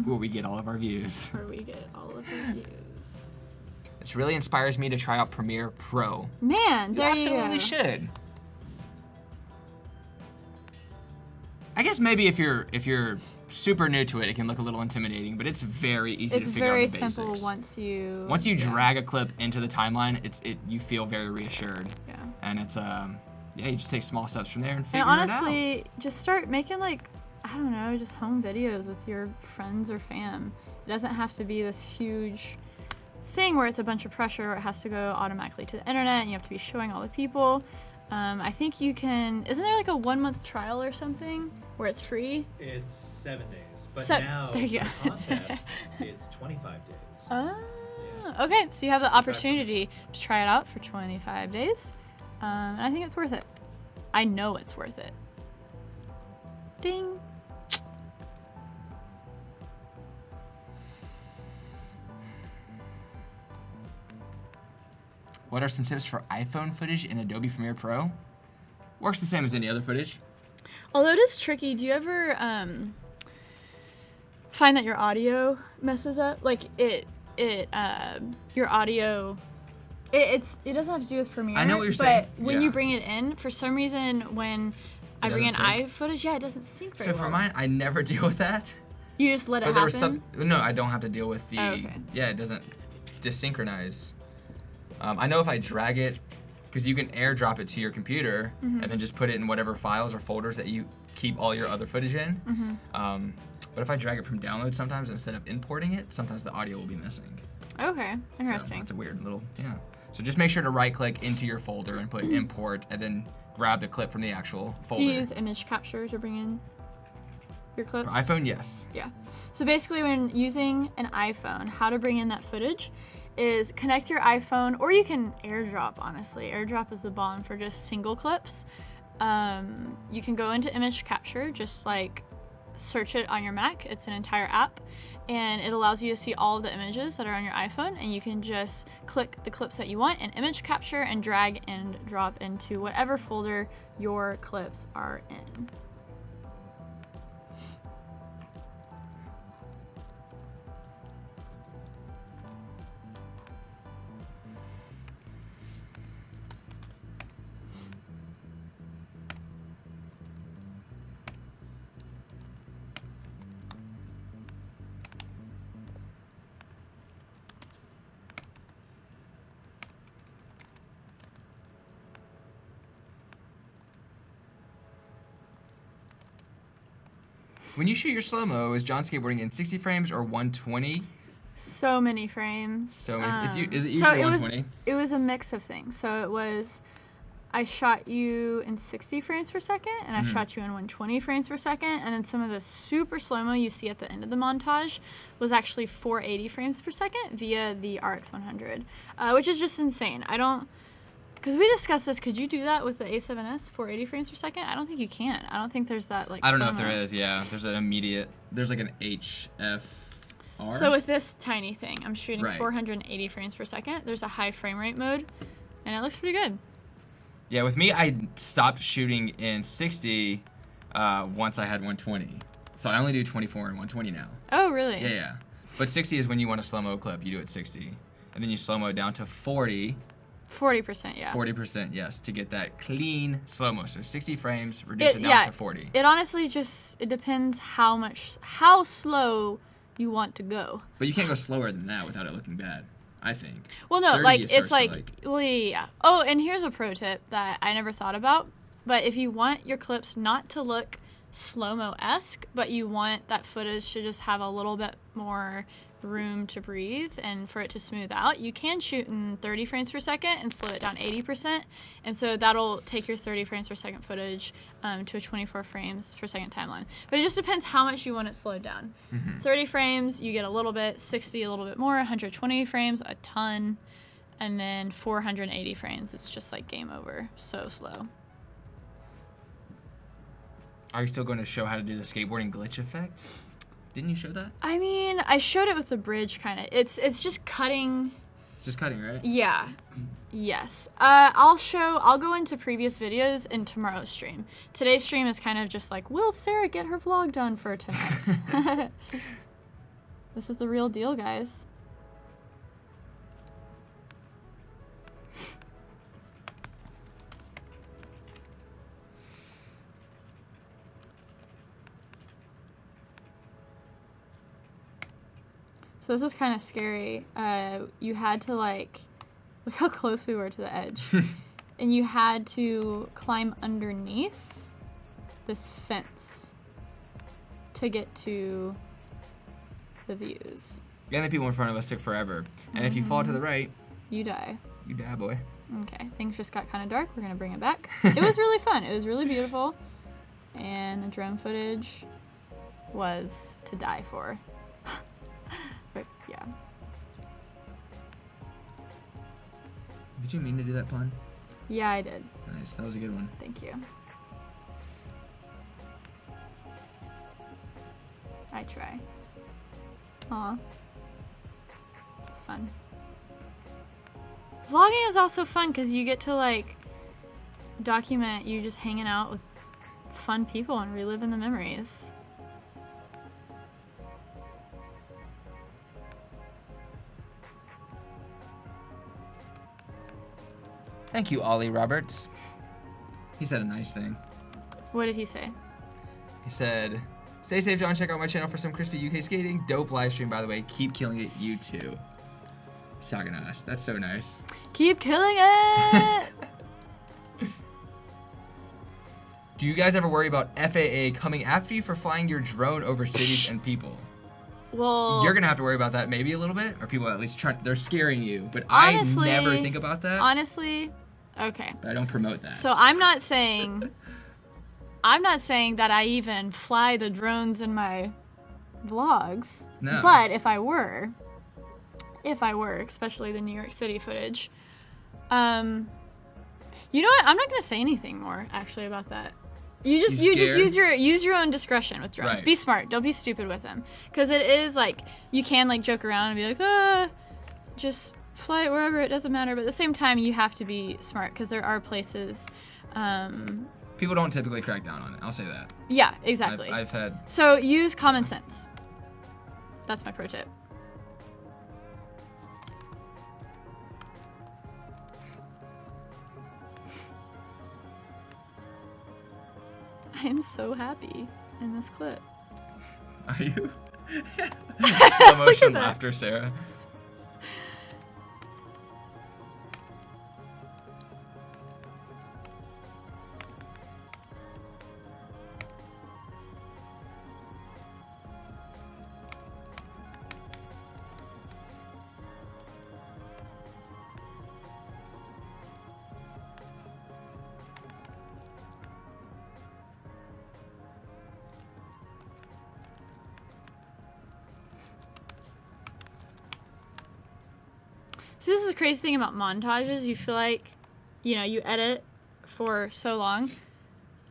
Where we get all of our views. Where we get all of the views. This really inspires me to try out Premiere Pro. Man, there you go. absolutely should. I guess maybe if you're super new to it, it can look a little intimidating, but it's very easy It's to figure out very the basics. simple once you. Drag a clip into the timeline, you feel very reassured. Yeah. And it's you just take small steps from there and figure And it out. honestly, just start making like, I don't know, just home videos with your friends or fam. It doesn't have to be this huge thing where it's a bunch of pressure or it has to go automatically to the internet and you have to be showing all the people. I think you can, isn't there like a 1 month trial or something where it's free? It's 7 days, but So- now there you for go. the contest, it's 25 days. Ah, okay, so you have the opportunity to try it out for 25 days. And I think it's worth it. I know it's worth it. Ding. What are some tips for iPhone footage in Adobe Premiere Pro? Works the same as any other footage. Although it is tricky, do you ever find that your audio messes up? Like your audio, it doesn't have to do with Premiere. I know what you're saying. But when Yeah. you bring it in, for some reason, when I bring in doesn't sync? iFootage, yeah, it doesn't sync very So well. for mine, I never deal with that. You just let it But there happen. was no, I don't have to deal with the. Oh, okay. Yeah, it doesn't desynchronize. I know if I drag it, because you can AirDrop it to your computer Mm-hmm. and then just put it in whatever files or folders that you keep all your other footage in. Mm-hmm. But if I drag it from download sometimes instead of importing it, sometimes the audio will be missing. Okay, So interesting. it's a weird little, So just make sure to right click into your folder and put import and then grab the clip from the actual folder. Do you use image capture to bring in your clips? For iPhone, yes. Yeah. So basically, when using an iPhone, how to bring in that footage is connect your iPhone, or you can AirDrop, honestly. AirDrop is the bomb for just single clips. You can go into image capture, just like search it on your Mac. It's an entire app, and it allows you to see all of the images that are on your iPhone, and you can just click the clips that you want in image capture and drag and drop into whatever folder your clips are in. When you shoot your slow-mo, is John skateboarding in 60 frames or 120? So many frames. So many. Is it so usually 120? it was a mix of things. So it was, I shot you in 60 frames per second, and I shot you in 120 frames per second, and then some of the super slow-mo you see at the end of the montage was actually 480 frames per second via the RX 100, which is just insane. I don't, because we discussed this, could you do that with the A7S, 480 frames per second? I don't think you can. I don't think there's that, like, I don't know if slow-mo. there is, yeah. There's like an HFR. So with this tiny thing, I'm shooting Right. 480 frames per second. There's a high frame rate mode, and it looks pretty good. Yeah, with me, I stopped shooting in 60 once I had 120. So I only do 24 and 120 now. Oh, really? Yeah. But 60 is when you want a slow-mo clip. You do it 60. And then you slow-mo down to 40. 40%, yeah. 40%, yes, to get that clean slow-mo. So 60 frames, reduce it down to 40. It honestly it depends how slow you want to go. But you can't go slower than that without it looking bad, I think. Well, no, 30 like, it it's starts like, to, well, yeah. Oh, and here's a pro tip that I never thought about. But if you want your clips not to look slow-mo-esque, but you want that footage to just have a little bit more room to breathe and for it to smooth out, you can shoot in 30 frames per second and slow it down 80%, and so that'll take your 30 frames per second footage to a 24 frames per second timeline. But it just depends how much you want it slowed down. 30 frames, you get a little bit, 60 a little bit more, 120 frames, a ton, and then 480 frames, it's just like game over. So slow. Are you still going to show how to do the skateboarding glitch effect? Didn't you show that? I mean, I showed it with the bridge, kind of. It's just cutting. Just cutting, right? Yeah. Yes. I'll go into previous videos in tomorrow's stream. Today's stream is kind of just like, will Sara get her vlog done for tonight? This is the real deal, guys. So this was kind of scary. You had to, like, look how close we were to the edge. And you had to climb underneath this fence to get to the views. Yeah, and the people in front of us took forever. And if you fall to the right, You die. you die, boy. Okay, things just got kind of dark. We're going to bring it back. It was really fun. It was really beautiful. And the drone footage was to die for. But, yeah. Did you mean to do that pun? Yeah, I did. Nice, that was a good one. Thank you. I try. Aw. It's fun. Vlogging is also fun because you get to, like, document you just hanging out with fun people and reliving the memories. Thank you, Ollie Roberts. He said a nice thing. What did he say? He said, stay safe, John. Check out my channel for some crispy UK skating. Dope live stream, by the way. Keep killing it, you too. He's talking to us. That's so nice. Keep killing it! Do you guys ever worry about FAA coming after you for flying your drone over cities and people? Well, You're going to have to worry about that maybe a little bit, or people at least they're scaring you. But honestly, I never think about that. Honestly, okay. But I don't promote that. So I'm not saying that I even fly the drones in my vlogs. No. But if I were, especially the New York City footage, you know what? I'm not gonna say anything more actually about that. You just use your own discretion with drones. Right. Be smart. Don't be stupid with them. Because it is like you can like joke around and be like, just fly it wherever. It doesn't matter. But at the same time, you have to be smart because there are places. People don't typically crack down on it. I'll say that. Yeah, exactly. I've had. So use common sense. That's my pro tip. I am so happy in this clip. Are you? Slow motion that. laughter, Sara. So this is the crazy thing about montages. You feel like, you know, you edit for so long,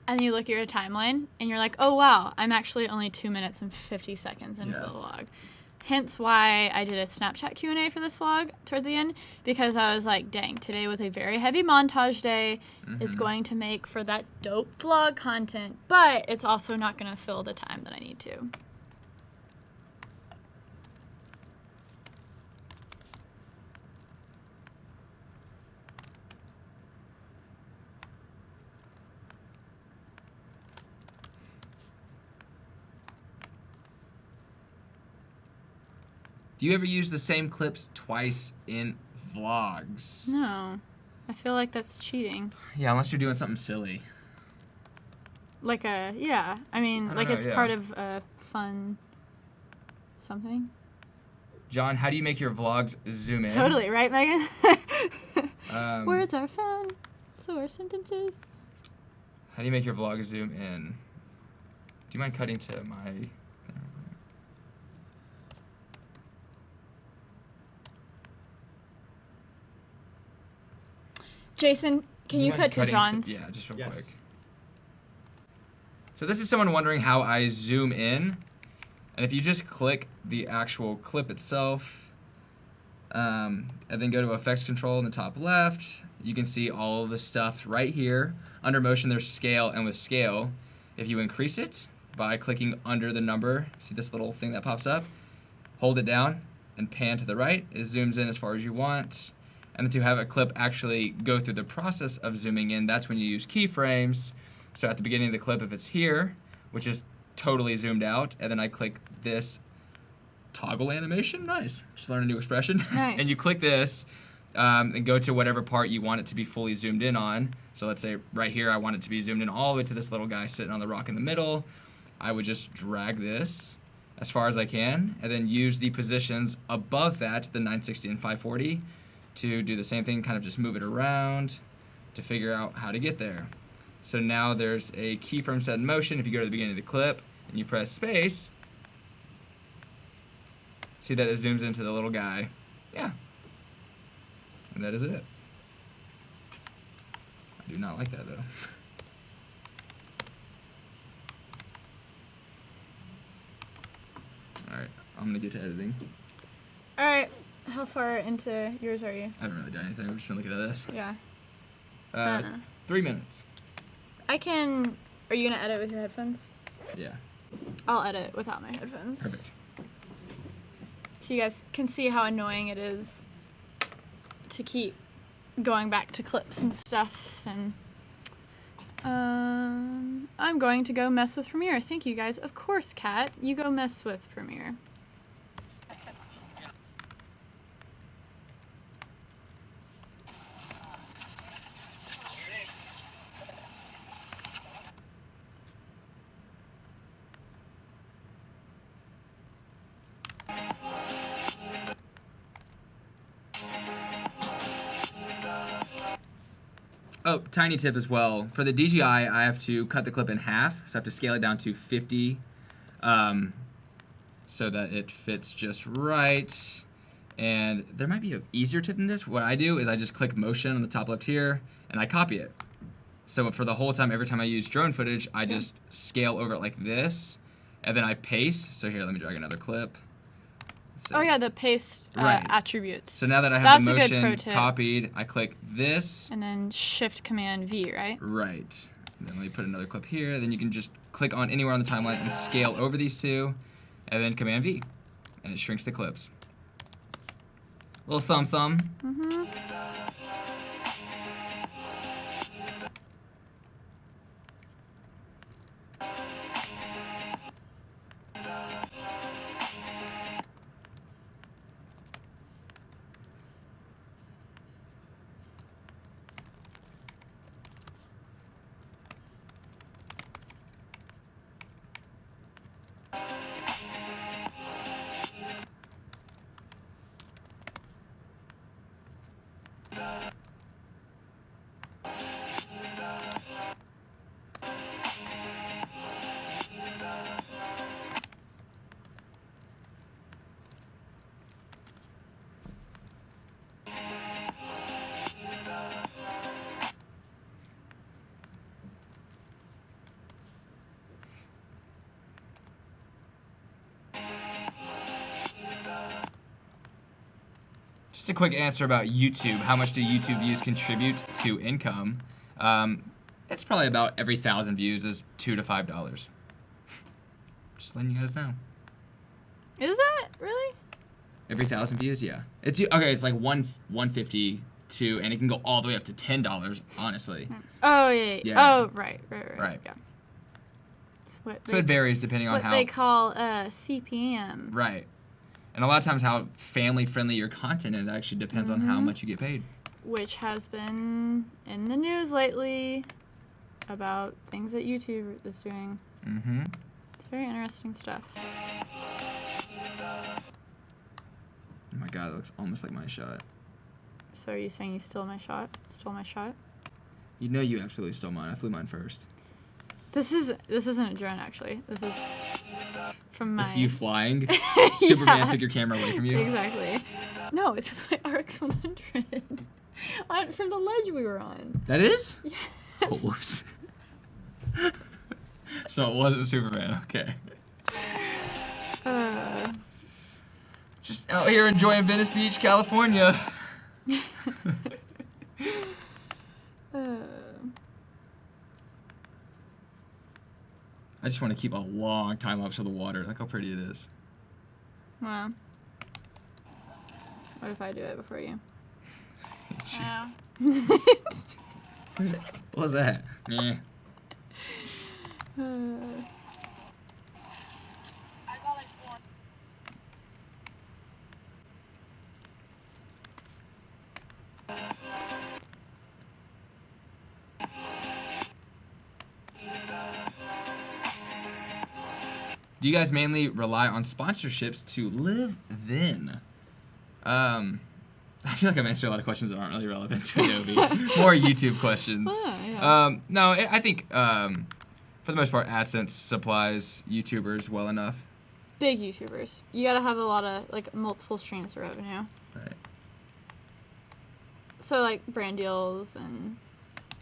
and then you look at your timeline, and you're like, oh, wow, I'm actually only 2 minutes and 50 seconds into the vlog. Hence why I did a Snapchat Q&A for this vlog towards the end, because I was like, dang, today was a very heavy montage day. It's going to make for that dope vlog content, but it's also not going to fill the time that I need to. Do you ever use the same clips twice in vlogs? No. I feel like that's cheating. Yeah, unless you're doing something silly. Like yeah. I mean, I don't like know, it's part of a fun something. John, how do you make your vlogs zoom in? Totally, right, Megan? Words are fun. So are sentences. How do you make your vlog zoom in? Do you mind cutting to my... Jason, can you cut to Cutting John's? yeah, just real Yes. quick. So this is someone wondering how I zoom in. And if you just click the actual clip itself, and then go to effects control in the top left, you can see all of the stuff right here. Under motion, there's scale, and with scale, if you increase it by clicking under the number, see this little thing that pops up? Hold it down and pan to the right. It zooms in as far as you want. And then to have a clip actually go through the process of zooming in, that's when you use keyframes. So at the beginning of the clip, if it's here, which is totally zoomed out, and then I click this toggle animation, nice, just learn a new expression. Nice. And you click this, and go to whatever part you want it to be fully zoomed in on. So let's say right here, I want it to be zoomed in all the way to this little guy sitting on the rock in the middle. I would just drag this as far as I can, and then use the positions above that, the 960 and 540, to do the same thing, kind of just move it around to figure out how to get there. So now there's a keyframe set in motion. If you go to the beginning of the clip and you press space, see that it zooms into the little guy. Yeah. And that is it. I do not like that though. Alright, I'm gonna get to editing. All right. How far into yours are you? I haven't really done anything. I've just been looking at this. Yeah. 3 minutes. I can. Are you gonna edit with your headphones? Yeah. I'll edit without my headphones. Perfect. So you guys can see how annoying it is to keep going back to clips and stuff. And I'm going to go mess with Premiere. Thank you guys. Of course, Kat. You go mess with Premiere. Oh, tiny tip as well. For the DJI, I have to cut the clip in half, so I have to scale it down to 50, so that it fits just right. And there might be an easier tip than this. What I do is I just click motion on the top left here, and I copy it. So for the whole time, every time I use drone footage, I just scale over it like this, and then I paste. So here, let me drag another clip. So, Oh yeah, the paste Right. attributes. So now that I have That's the a good pro motion tip. copied, I click this. And then Shift Command V, right? Right. And then let me put another clip here. Then you can just click on anywhere on the timeline and scale over these two, and then Command V, and it shrinks the clips. Little thumb. Just a quick answer about YouTube. How much do YouTube views contribute to income? It's probably about every 1,000 views is $2 to $5. Just letting you guys know. Is it really? Every 1,000 views, yeah. It's okay. It's like 152, and it can go all the way up to $10. Honestly. Oh yeah. Yeah. Oh right. Yeah. So it varies depending on what how they call CPM. Right. And a lot of times how family friendly your content is actually depends on how much you get paid. Which has been in the news lately about things that YouTube is doing. Mm-hmm. It's very interesting stuff. Oh my god, it looks almost like my shot. So are you saying you stole my shot? Stole my shot? You know you absolutely stole mine. I flew mine first. This isn't a drone actually. This is from my. Is you flying? Superman took your camera away from you? Exactly. No, it's my RX-100. From the ledge we were on. That is? Yes. Oh, whoops. So it wasn't Superman, okay. Just out here enjoying Venice Beach, California. I just want to keep a long time lapse of the water. Look how pretty it is. Well, what if I do it before you? Yeah. What was that? Meh. Do you guys mainly rely on sponsorships to live then? I feel like I've answered a lot of questions that aren't really relevant to Adobe. More YouTube questions. Oh, yeah. No, I think for the most part, AdSense supplies YouTubers well enough. Big YouTubers. You gotta have a lot of, like, multiple streams of revenue. Right. So, like, brand deals and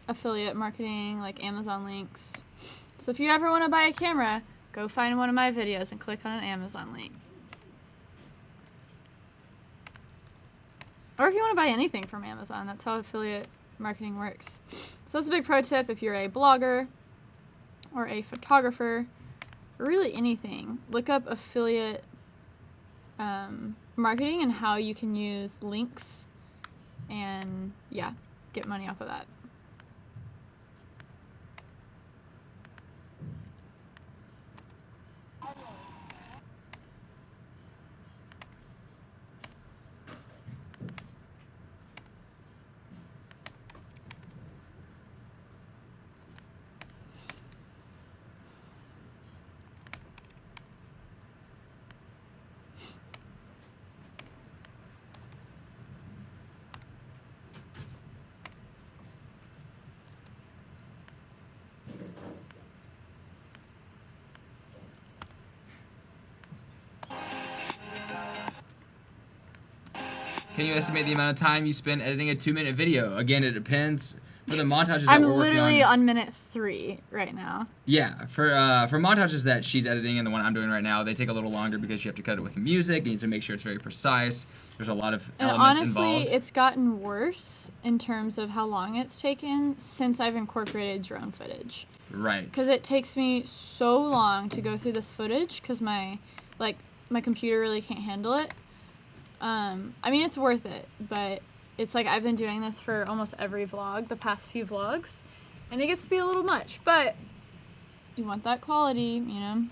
affiliate marketing, like Amazon links. So if you ever want to buy a camera, go find one of my videos and click on an Amazon link. Or if you want to buy anything from Amazon, that's how affiliate marketing works. So that's a big pro tip if you're a blogger or a photographer, or really anything. Look up affiliate marketing and how you can use links and, yeah, get money off of that. Can you estimate the amount of time you spend editing a 2-minute video? Again, it depends. For the montages that I'm we're working literally on, on minute 3 right now. yeah, for montages that she's editing and the one I'm doing right now, they take a little longer because you have to cut it with the music. You need to make sure it's very precise. There's a lot of And elements honestly, involved. it's gotten worse in terms of how long it's taken since I've incorporated drone footage. Right. Because it takes me so long to go through this footage because my computer really can't handle it. I mean, it's worth it, but it's like I've been doing this for almost every vlog, the past few vlogs, and it gets to be a little much, but you want that quality, you know?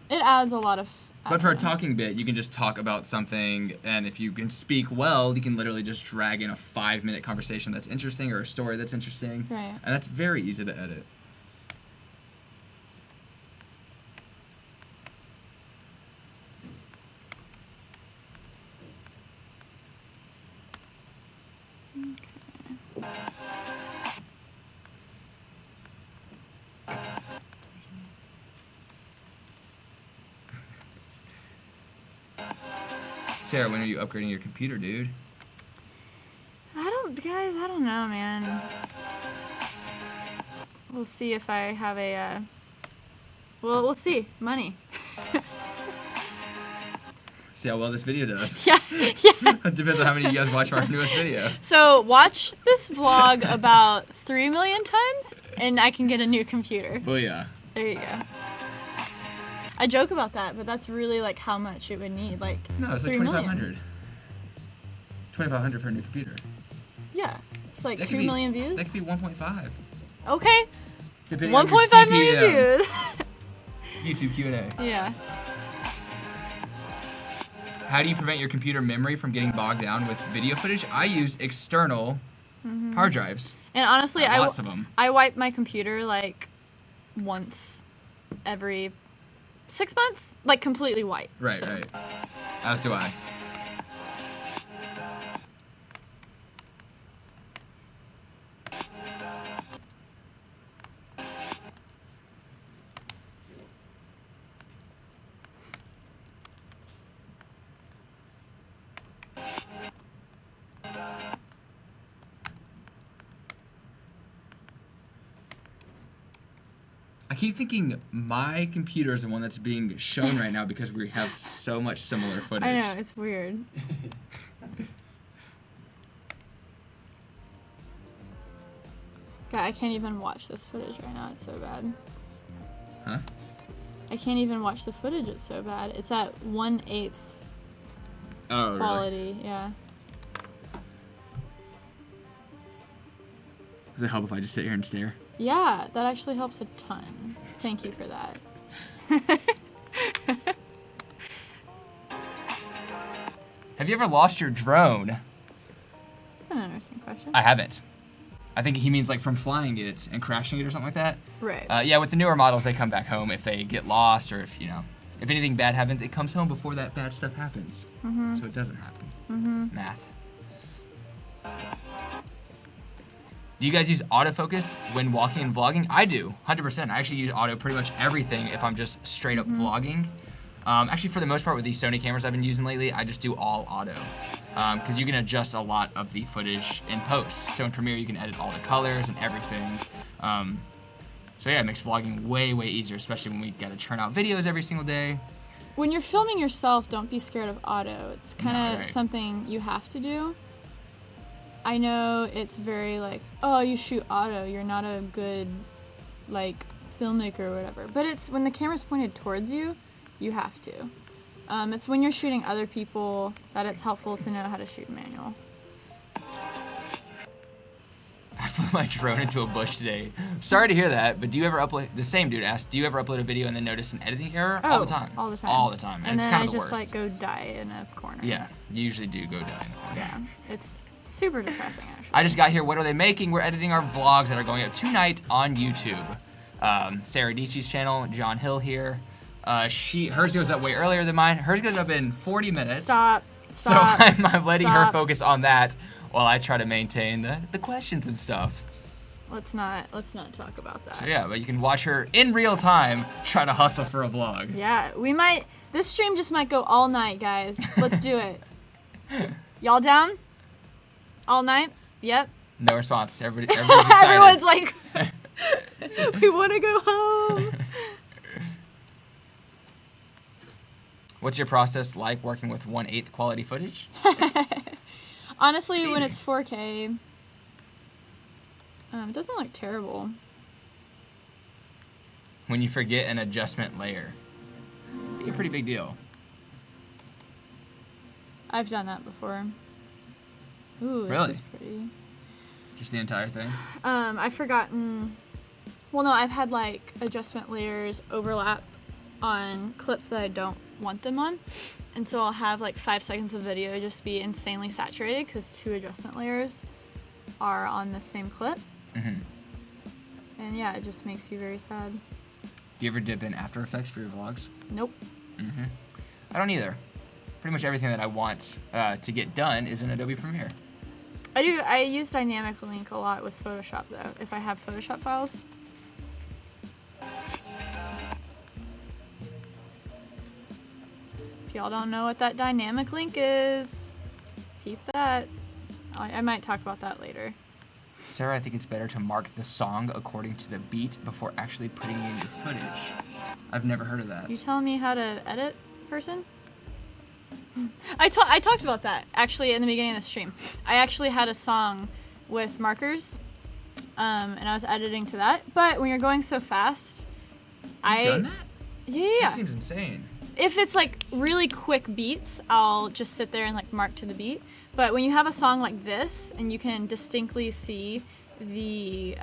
It adds a lot of... But for a talking bit, you can just talk about something, and if you can speak well, you can literally just drag in a 5-minute conversation that's interesting or a story that's interesting. Right. And that's very easy to edit. Sarah, when are you upgrading your computer, dude? I don't know, man. We'll see if I have a, we'll see. Money. See how well this video does. Yeah. It depends on how many of you guys watch our newest video. So watch this vlog about 3 million times, and I can get a new computer. Booyah. There you go. I joke about that, but that's really like how much it would need. Like No, it's like 3 million. 2,500. 2,500 for a new computer. Yeah, it's like That 2 could be- million views. That could be 1.5. Okay, Depending on your 1.5 million CPM. views. YouTube Q&A. Yeah. How do you prevent your computer memory from getting bogged down with video footage? I use external hard drives. And honestly, Lots of them. I wipe my computer like once every 6 months, like completely white. Right, so. right. As do I. I keep thinking my computer is the one that's being shown right now because we have so much similar footage. I know, it's weird. God, I can't even watch this footage right now. It's so bad. Huh? I can't even watch the footage. It's so bad. It's at 1/8 Oh, really? quality. Yeah. Does it help if I just sit here and stare? Yeah, that actually helps a ton. Thank you for that. Have you ever lost your drone? That's an interesting question. I haven't. I think he means like from flying it and crashing it or something like that. Right. Yeah, with the newer models, they come back home if they get lost or if, if anything bad happens, it comes home before that bad stuff happens. Mm-hmm. So it doesn't happen. Mm-hmm. Math. Do you guys use autofocus when walking and vlogging? I do, 100%. I actually use auto pretty much everything if I'm just straight up vlogging. Actually, for the most part, with these Sony cameras I've been using lately, I just do all auto. Because you can adjust a lot of the footage in post. So in Premiere, you can edit all the colors and everything. So yeah, it makes vlogging way, way easier, especially when we gotta churn out videos every single day. When you're filming yourself, don't be scared of auto. It's kind of right. something you have to do. I know it's very like, oh, you shoot auto, you're not a good like filmmaker or whatever. But it's when the camera's pointed towards you, you have to. It's when you're shooting other people that it's helpful to know how to shoot manual. I flew my drone into a bush today. Sorry to hear that, but do you ever upload? The same dude asked, do you ever upload a video and then notice an editing error? All the time. All the time. All the time. And it's then kind I of the just worst. like go die in a corner. Yeah, you usually do go down. Yeah. It's super depressing actually. I just got here. What are they making? We're editing our vlogs that are going up tonight on YouTube. Sara Dietschy's channel, John Hill here. Hers goes up way earlier than mine. Hers goes up in 40 minutes. Stop. So I'm letting her Stop. focus on that while I try to maintain the questions and stuff. Let's not talk about that. So yeah, but you can watch her in real time try to hustle for a vlog. Yeah, this stream just might go all night, guys. Let's do it. Y'all down? All night? Yep. No response. Everybody's excited. Everyone's like, we want to go home. What's your process like working with 1/8 quality footage? Honestly, when it's 4K, it doesn't look terrible. When you forget an adjustment layer, be a pretty big deal. I've done that before. Ooh, Really? this is pretty. Just the entire thing. I've forgotten. Well, no, I've had like adjustment layers overlap on clips that I don't want them on, and so I'll have like 5 seconds of video just be insanely saturated because 2 adjustment layers are on the same clip. Mm-hmm. And yeah, it just makes you very sad. Do you ever dip in After Effects for your vlogs? Nope. Mm-hmm. I don't either. Pretty much everything that I want to get done is in Adobe Premiere. I use dynamic link a lot with Photoshop though, if I have Photoshop files. If y'all don't know what that dynamic link is, peep that. I might talk about that later. Sarah, I think it's better to mark the song according to the beat before actually putting in your footage. I've never heard of that. You telling me how to edit, person? I talked about that actually in the beginning of the stream. I actually had a song with markers, and I was editing to that. But when you're going so fast, You've done that? Yeah. That seems insane. If it's like really quick beats, I'll just sit there and like mark to the beat. But when you have a song like this and you can distinctly see the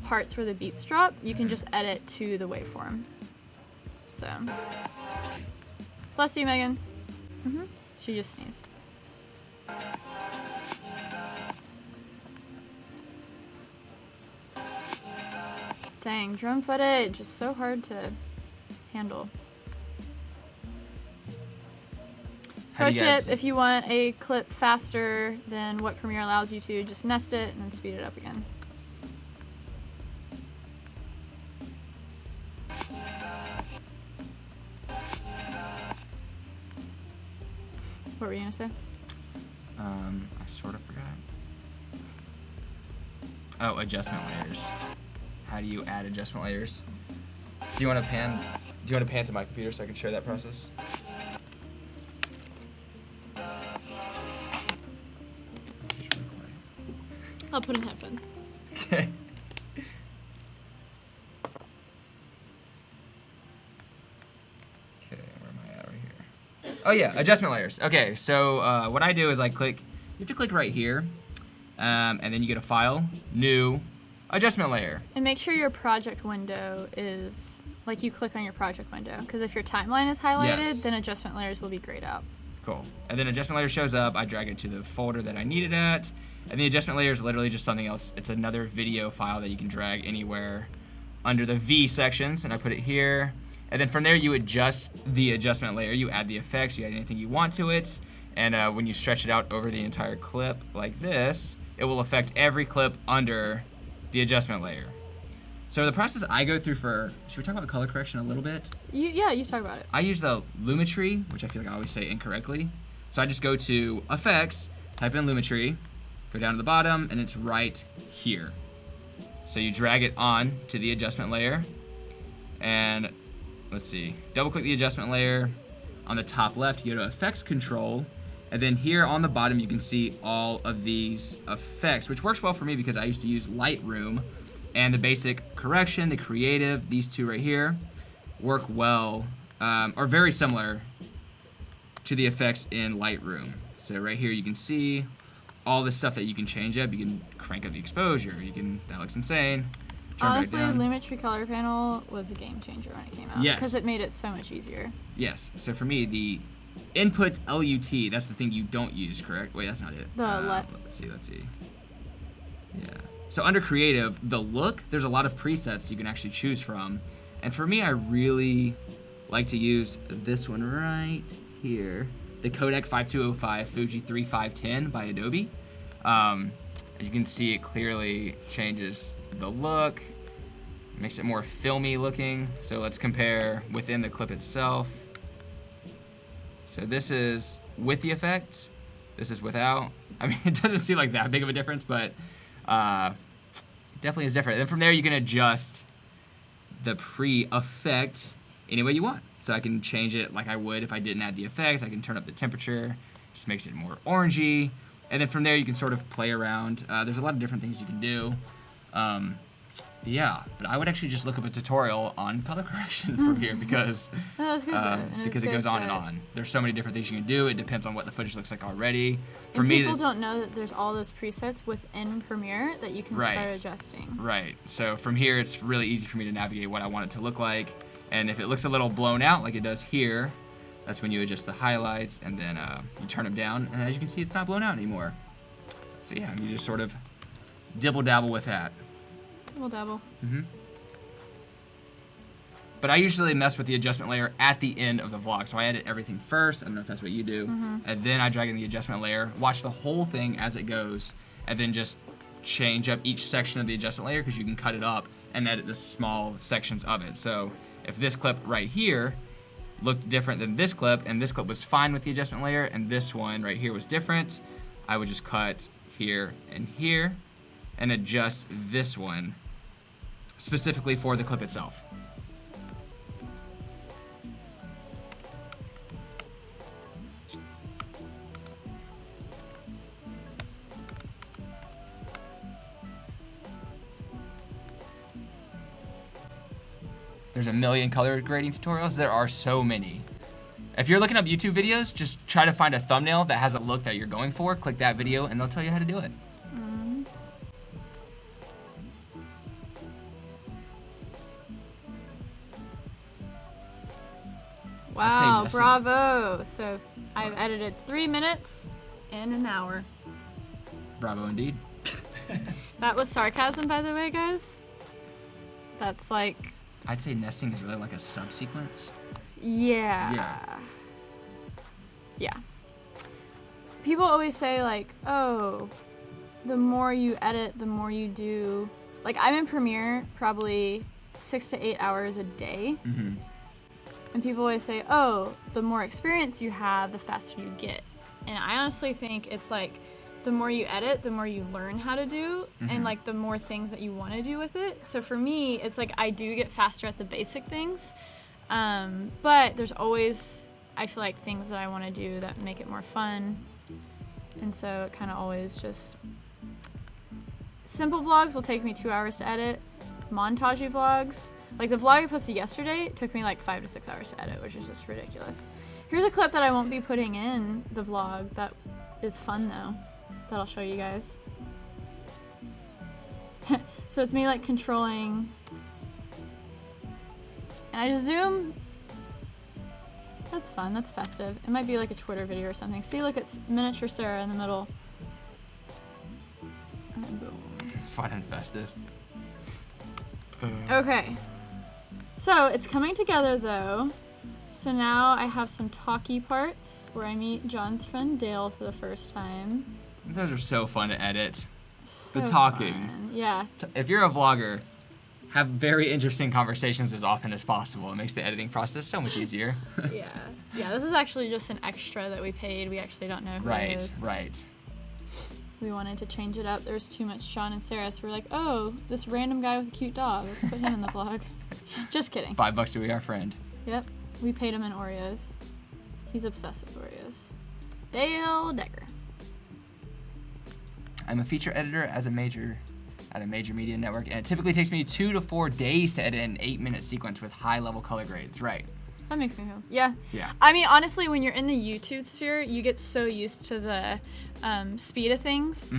parts where the beats drop, you can just edit to the waveform. So, bless you, Megan. She just sneezed. Dang, drone footage is so hard to handle. Pro tip, if you want a clip faster than what Premiere allows you to, just nest it and then speed it up again. What were you gonna say? I sort of forgot. Oh, adjustment layers. How do you add adjustment layers? Do you want to pan to my computer so I can share that process? I'll put in headphones. Okay. Okay, where am I at right here? Oh yeah, adjustment layers. Okay, so what I do is I click, you have to click right here, and then you get a file, new, adjustment layer. And make sure your project window is, like you click on your project window, because if your timeline is highlighted, Yes. then adjustment layers will be grayed out. Cool. And then adjustment layer shows up, I drag it to the folder that I need it at, and the adjustment layer is literally just something else. It's another video file that you can drag anywhere under the V sections, and I put it here. And then from there, you adjust the adjustment layer. You add the effects, you add anything you want to it, and when you stretch it out over the entire clip like this, it will affect every clip under the adjustment layer. So the process I go through for, should we talk about the color correction a little bit? Yeah, you talk about it. I use the Lumetri, which I feel like I always say incorrectly. So I just go to Effects, type in Lumetri, go down to the bottom, and it's right here. So you drag it on to the adjustment layer, and let's see, double click the adjustment layer. On the top left, you go to Effects Control, and then here on the bottom, you can see all of these effects, which works well for me because I used to use Lightroom, and the basic correction, the creative, these two right here, work well, or very similar to the effects in Lightroom. So right here, you can see all this stuff that you can change up. You can crank up the exposure. That looks insane. Turn Honestly, right down. Lumetri Color Panel was a game changer when it came out. Yes. Because it made it so much easier. Yes. So for me, the input LUT, that's the thing you don't use, correct? Wait, that's not it. Let's see. Yeah. So under creative, the look, there's a lot of presets you can actually choose from. And for me, I really like to use this one right here. The Codec 5205 Fuji 3510 by Adobe. As you can see, it clearly changes the look, makes it more filmy looking. So let's compare within the clip itself. So this is with the effect, this is without. I mean, it doesn't seem like that big of a difference, but it definitely is different. And from there, you can adjust the pre-effect any way you want. So I can change it like I would if I didn't add the effect. I can turn up the temperature, just makes it more orangey. And then from there, you can sort of play around. There's a lot of different things you can do. Yeah, but I would actually just look up a tutorial on color correction from here because No, that's good. because it goes on and on. There's so many different things you can do. It depends on what the footage looks like already. For And me, people don't know that there's all those presets within Premiere that you can Right. start adjusting. Right. So from here, it's really easy for me to navigate what I want it to look like. And if it looks a little blown out like it does here, that's when you adjust the highlights and then you turn them down. And as you can see, it's not blown out anymore. So yeah, you just sort of dibble dabble with that. We'll dabble. But I usually mess with the adjustment layer at the end of the vlog. So I edit everything first. I don't know if that's what you do. And then I drag in the adjustment layer, watch the whole thing as it goes, and then just change up each section of the adjustment layer because you can cut it up and edit the small sections of it. So if this clip right here looked different than this clip, and this clip was fine with the adjustment layer, and this one right here was different, I would just cut here and adjust this one specifically for the clip itself. There's a million color grading tutorials. There are so many. If you're looking up YouTube videos, just try to find a thumbnail that has a look that you're going for. Click that video, and they'll tell you how to do it. Wow, Justin- bravo. So I've edited 3 minutes in an hour. Bravo indeed. That was sarcasm, by the way, guys. That's like, I'd say nesting is really like a subsequence. yeah. People always say like, oh, the more you edit, the more you do. Like, I'm in Premiere probably 6 to 8 hours a day. Mm-hmm. And people always say, oh, the more experience you have, the faster you get. And I honestly think it's like, the more you edit, the more you learn how to do, and like the more things that you want to do with it. So for me, it's like I do get faster at the basic things, but there's always, I feel like, things that I want to do that make it more fun. And so it kind of always just, simple vlogs will take me 2 hours to edit. Montagey vlogs, like the vlog I posted yesterday, took me like 5 to 6 hours to edit, which is just ridiculous. Here's a clip that I won't be putting in the vlog that is fun though, that I'll show you guys. So it's me like controlling, and I just zoom. That's fun, that's festive. It might be like a Twitter video or something. See, look, it's miniature Sara in the middle. And boom. Fun and festive. Okay. So it's coming together though. So now I have some talky parts where I meet John's friend Dale for the first time. Those are so fun to edit. So The talking. fun. Yeah. If you're a vlogger, have very interesting conversations as often as possible. It makes the editing process so much easier. Yeah. Yeah, this is actually just an extra that we paid. We actually don't know who it is. Right. We wanted to change it up. There was too much John and Sara, so we're like, oh, this random guy with a cute dog. Let's put him in the vlog. Just kidding. $5 to be our friend. Yep. We paid him in Oreos. He's obsessed with Oreos. Dale Decker. I'm a feature editor at a major media network, and it typically takes me 2 to 4 days to edit an 8-minute sequence with high-level color grades. Right. That makes me feel. Yeah. Yeah. I mean, honestly, when you're in the YouTube sphere, you get so used to the speed of things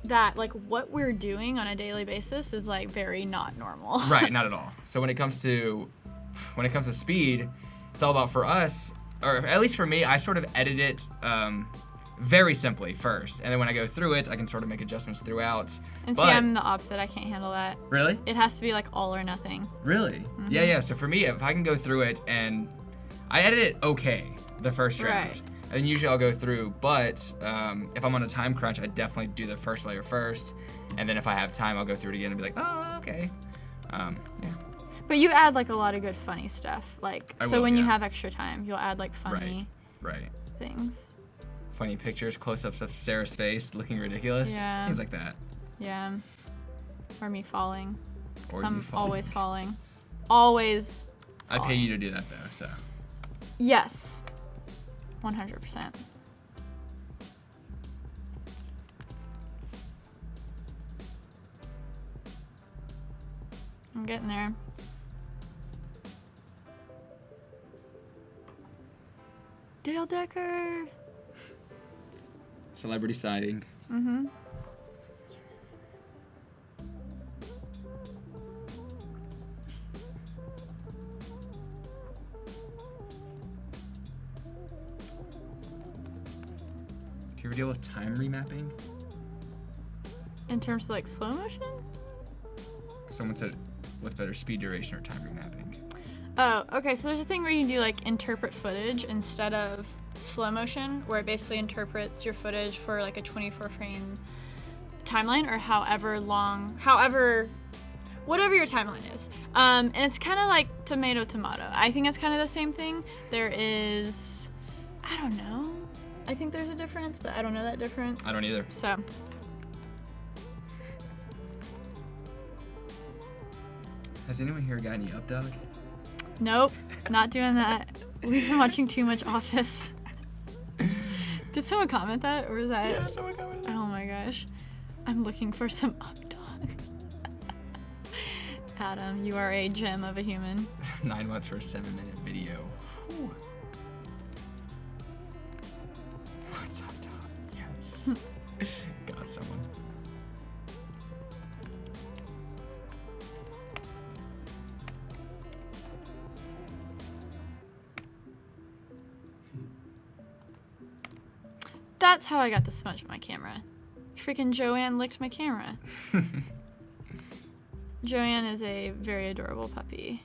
that, like, what we're doing on a daily basis is, like, very not normal. Right, not at all. So when it comes to speed, it's all about, for us, or at least for me, I sort of edit it very simply first, and then when I go through it, I can sort of make adjustments throughout. And see, I'm the opposite. I can't handle that. Really? It has to be, like, all or nothing. Really? Mm-hmm. Yeah. So for me, if I can go through it and I edit it okay, the first draft. Right. And usually I'll go through, but if I'm on a time crunch, I definitely do the first layer first, and then if I have time, I'll go through it again and be like, oh, okay. Yeah. But you add, like, a lot of good funny stuff. Like, I so will, when you yeah. have extra time, you'll add, like, funny Right. things. Funny pictures, close-ups of Sarah's face looking ridiculous. Yeah. Things like that. Yeah. Or me falling. 'Cause Or I'm you falling. always falling. Always. I pay you to do that though, so. Yes. 100%. I'm getting there. Dale Decker. Celebrity sighting. Mm-hmm. Do you ever deal with time remapping? In terms of like slow motion? Someone said with better speed duration or time remapping. Oh, okay. So there's a thing where you can do like interpret footage instead of slow motion, where it basically interprets your footage for like a 24 frame timeline or whatever your timeline is. And it's kind of like tomato. I think it's kind of the same thing. There is, I don't know. I think there's a difference, but I don't know that difference. I don't either. So. Has anyone here got any up dog? Nope, not doing that. We've been watching too much Office. Did someone comment that, or was that? Yeah, someone commented. Oh my gosh, I'm looking for some up dog. Adam, you are a gem of a human. 9 months for a 7-minute video. Whew. What's up, Tom? Yes. Got someone. That's how I got the smudge on my camera. Freaking Joanne licked my camera. Joanne is a very adorable puppy.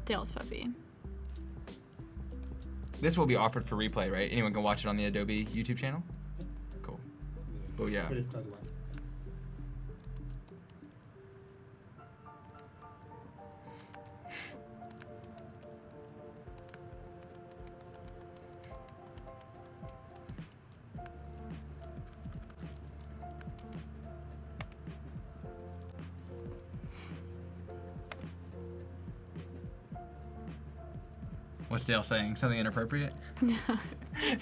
Dale's puppy. This will be offered for replay, right? Anyone can watch it on the Adobe YouTube channel? Cool. Oh, yeah. Creative Cloud one. What's Dale saying? Something inappropriate? No,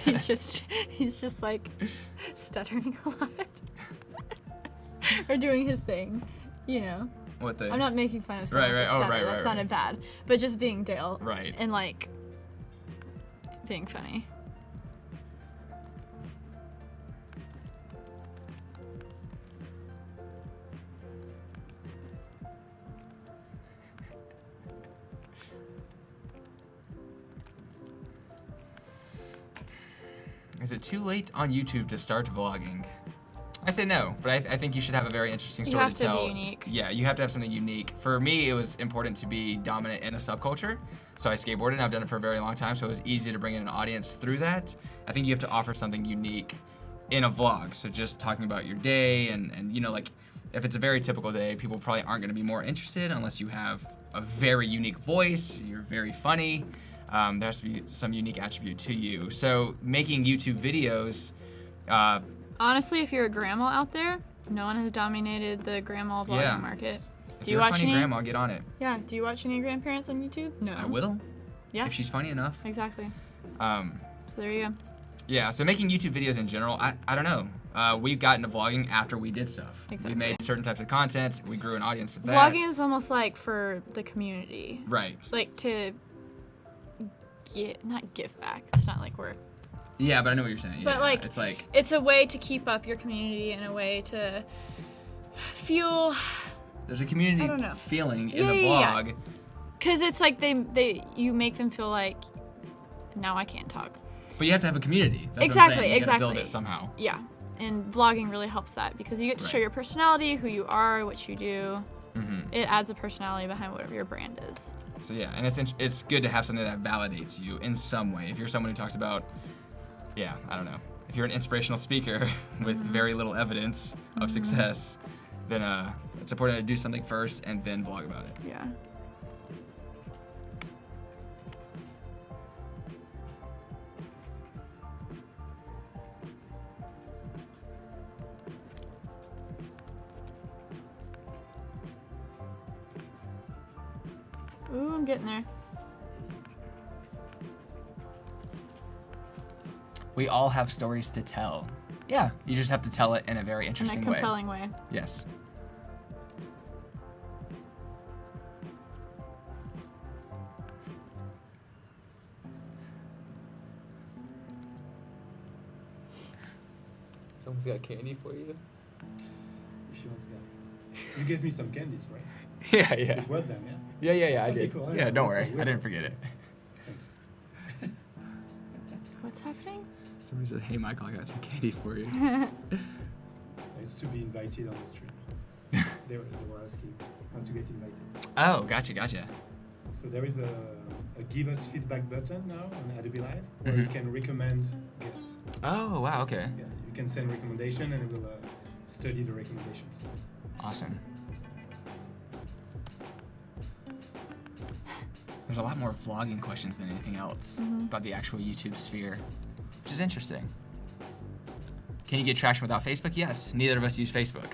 he's just like stuttering a lot. Or doing his thing, you know. What the? I'm not making fun of someone with a stutter. That sounded bad. But just being Dale. Right. And like being funny. Is it too late on YouTube to start vlogging? I say no, but I think you should have a very interesting story to tell. You have to be unique. Yeah, you have to have something unique. For me, it was important to be dominant in a subculture. So I skateboarded, and I've done it for a very long time, so it was easy to bring in an audience through that. I think you have to offer something unique in a vlog. So just talking about your day and you know, like, if it's a very typical day, people probably aren't going to be more interested unless you have a very unique voice, you're very funny. There has to be some unique attribute to you. So making YouTube videos... Honestly, if you're a grandma out there, no one has dominated the grandma vlogging market. If you're a funny grandma, get on it. Yeah. Do you watch any grandparents on YouTube? No. I will. Yeah. If she's funny enough. Exactly. So there you go. Yeah, so making YouTube videos in general, I don't know. We've gotten to vlogging after we did stuff. Exactly. We made certain types of content. We grew an audience with that. Vlogging is almost like for the community. Right. Like to not give back. It's not like we're... Yeah, but I know what you're saying. But yeah, like, it's like... It's a way to keep up your community and a way to feel... There's a community I don't know. feeling in the vlog. Because it's like you make them feel like, now I can't talk. But you have to have a community. That's Exactly, what I'm saying. You exactly. gotta build it somehow. Yeah. And vlogging really helps that because you get to show your personality, who you are, what you do. Mm-hmm. It adds a personality behind whatever your brand is. So yeah, and it's good to have something that validates you in some way. If you're someone who talks about, I don't know. If you're an inspirational speaker with very little evidence of success, then it's important to do something first and then blog about it. Yeah. Ooh, I'm getting there. We all have stories to tell. Yeah, you just have to tell it in a very interesting way. In a compelling way. Yes. Someone's got candy for you? If you want, yeah. You gave me some candies, right? Yeah. You brought them, yeah? Yeah, I Okay, did. cool. Yeah, don't worry. Okay, I didn't forget it. Thanks. What's happening? Somebody said, hey, Michael, I got some candy for you. It's to be invited on the stream. They were asking how to get invited. Oh, gotcha. So there is a give us feedback button now on Adobe Live where you can recommend guests. Oh, wow, okay. Yeah, you can send recommendation and it will study the recommendations. Awesome. There's a lot more vlogging questions than anything else about the actual YouTube sphere, which is interesting. Can you get traction without Facebook? Yes. Neither of us use Facebook.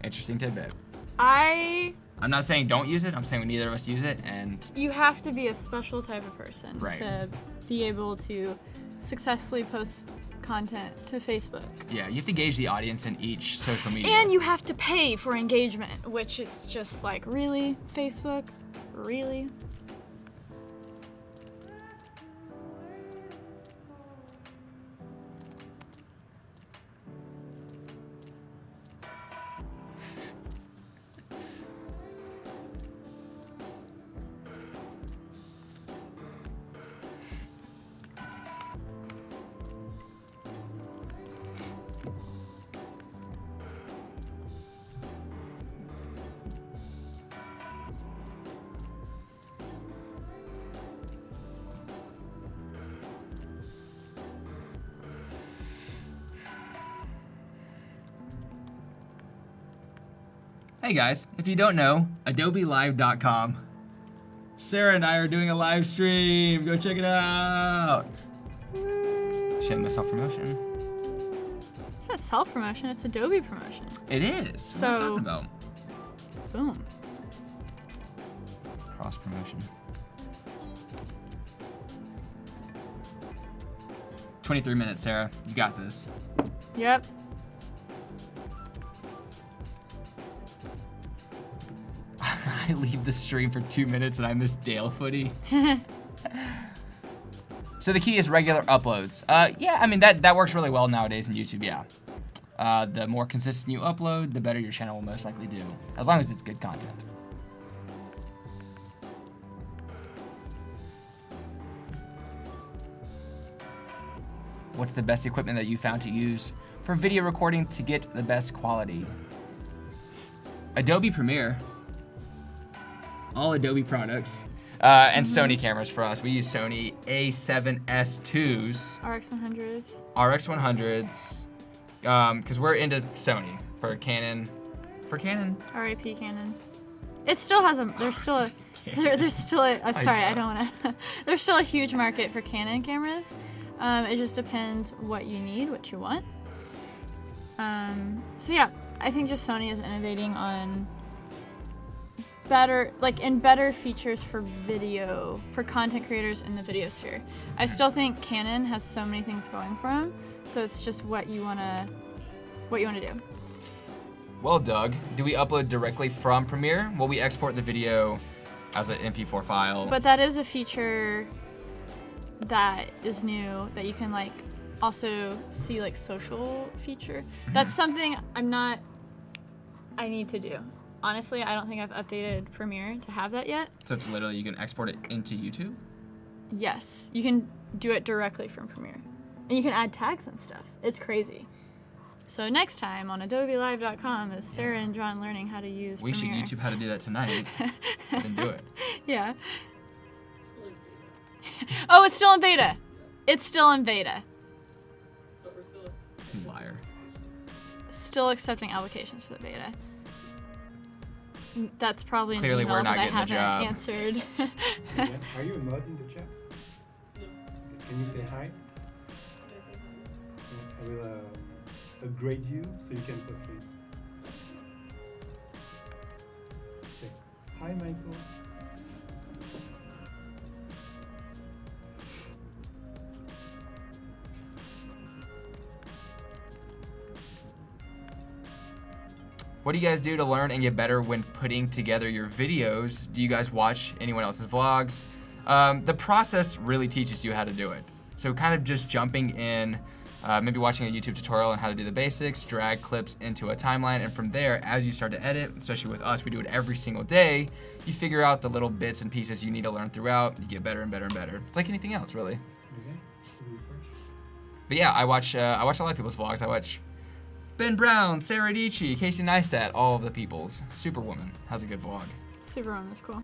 Interesting tidbit. I'm not saying don't use it. I'm saying neither of us use it, and... You have to be a special type of person Right. to be able to successfully post content to Facebook. Yeah, you have to gauge the audience in each social media. And you have to pay for engagement, which is just like, really, Facebook? Really? Hey guys, if you don't know, AdobeLive.com. Sarah and I are doing a live stream. Go check it out. Shameless self-promotion. It's not self-promotion, it's Adobe promotion. It is. So- What are you talking about? Boom. Cross-promotion. 23 minutes, Sarah. You got this. Yep. I leave the stream for 2 minutes and I miss Dale footy. So the key is regular uploads. Yeah, I mean, that works really well nowadays in YouTube, yeah. The more consistent you upload, the better your channel will most likely do, as long as it's good content. What's the best equipment that you found to use for video recording to get the best quality? Adobe Premiere. All Adobe products. And Sony cameras for us. We use Sony A7S2s. RX100s. RX100s. Because we're into Sony for Canon. RIP Canon. It still has a. There's still a. There's still a. Sorry, I don't want to. There's still a huge market for Canon cameras. It just depends what you need, what you want. So yeah, I think just Sony is innovating on better features for video, for content creators in the video sphere. I still think Canon has so many things going for them, so it's just what you wanna do. Well, Doug, do we upload directly from Premiere? Will we export the video as an MP4 file? But that is a feature that is new that you can also see social feature. That's something I need to do. Honestly, I don't think I've updated Premiere to have that yet. So it's literally, you can export it into YouTube? Yes, you can do it directly from Premiere. And you can add tags and stuff. It's crazy. So next time on AdobeLive.com is Sarah and John learning how to use We Premiere. should YouTube how to do that tonight and then do it. Yeah. Oh, it's still in beta. It's still in beta. Liar. Still accepting applications for the beta. That's probably an Clearly email we're not that I getting the haven't job. answered. Are you a mod in the chat? Can you say hi? I will upgrade you so you can post links. Say hi, Michael. What do you guys do to learn and get better when putting together your videos? Do you guys watch anyone else's vlogs? The process really teaches you how to do it. So kind of just jumping in, maybe watching a YouTube tutorial on how to do the basics, drag clips into a timeline, and from there, as you start to edit, especially with us, we do it every single day, you figure out the little bits and pieces you need to learn throughout, you get better and better and better. It's like anything else, really. Okay. Refresh. But yeah, I watch a lot of people's vlogs. I watch Ben Brown, Sara Dietschy, Casey Neistat, all of the peoples. Superwoman has a good vlog. Superwoman is cool.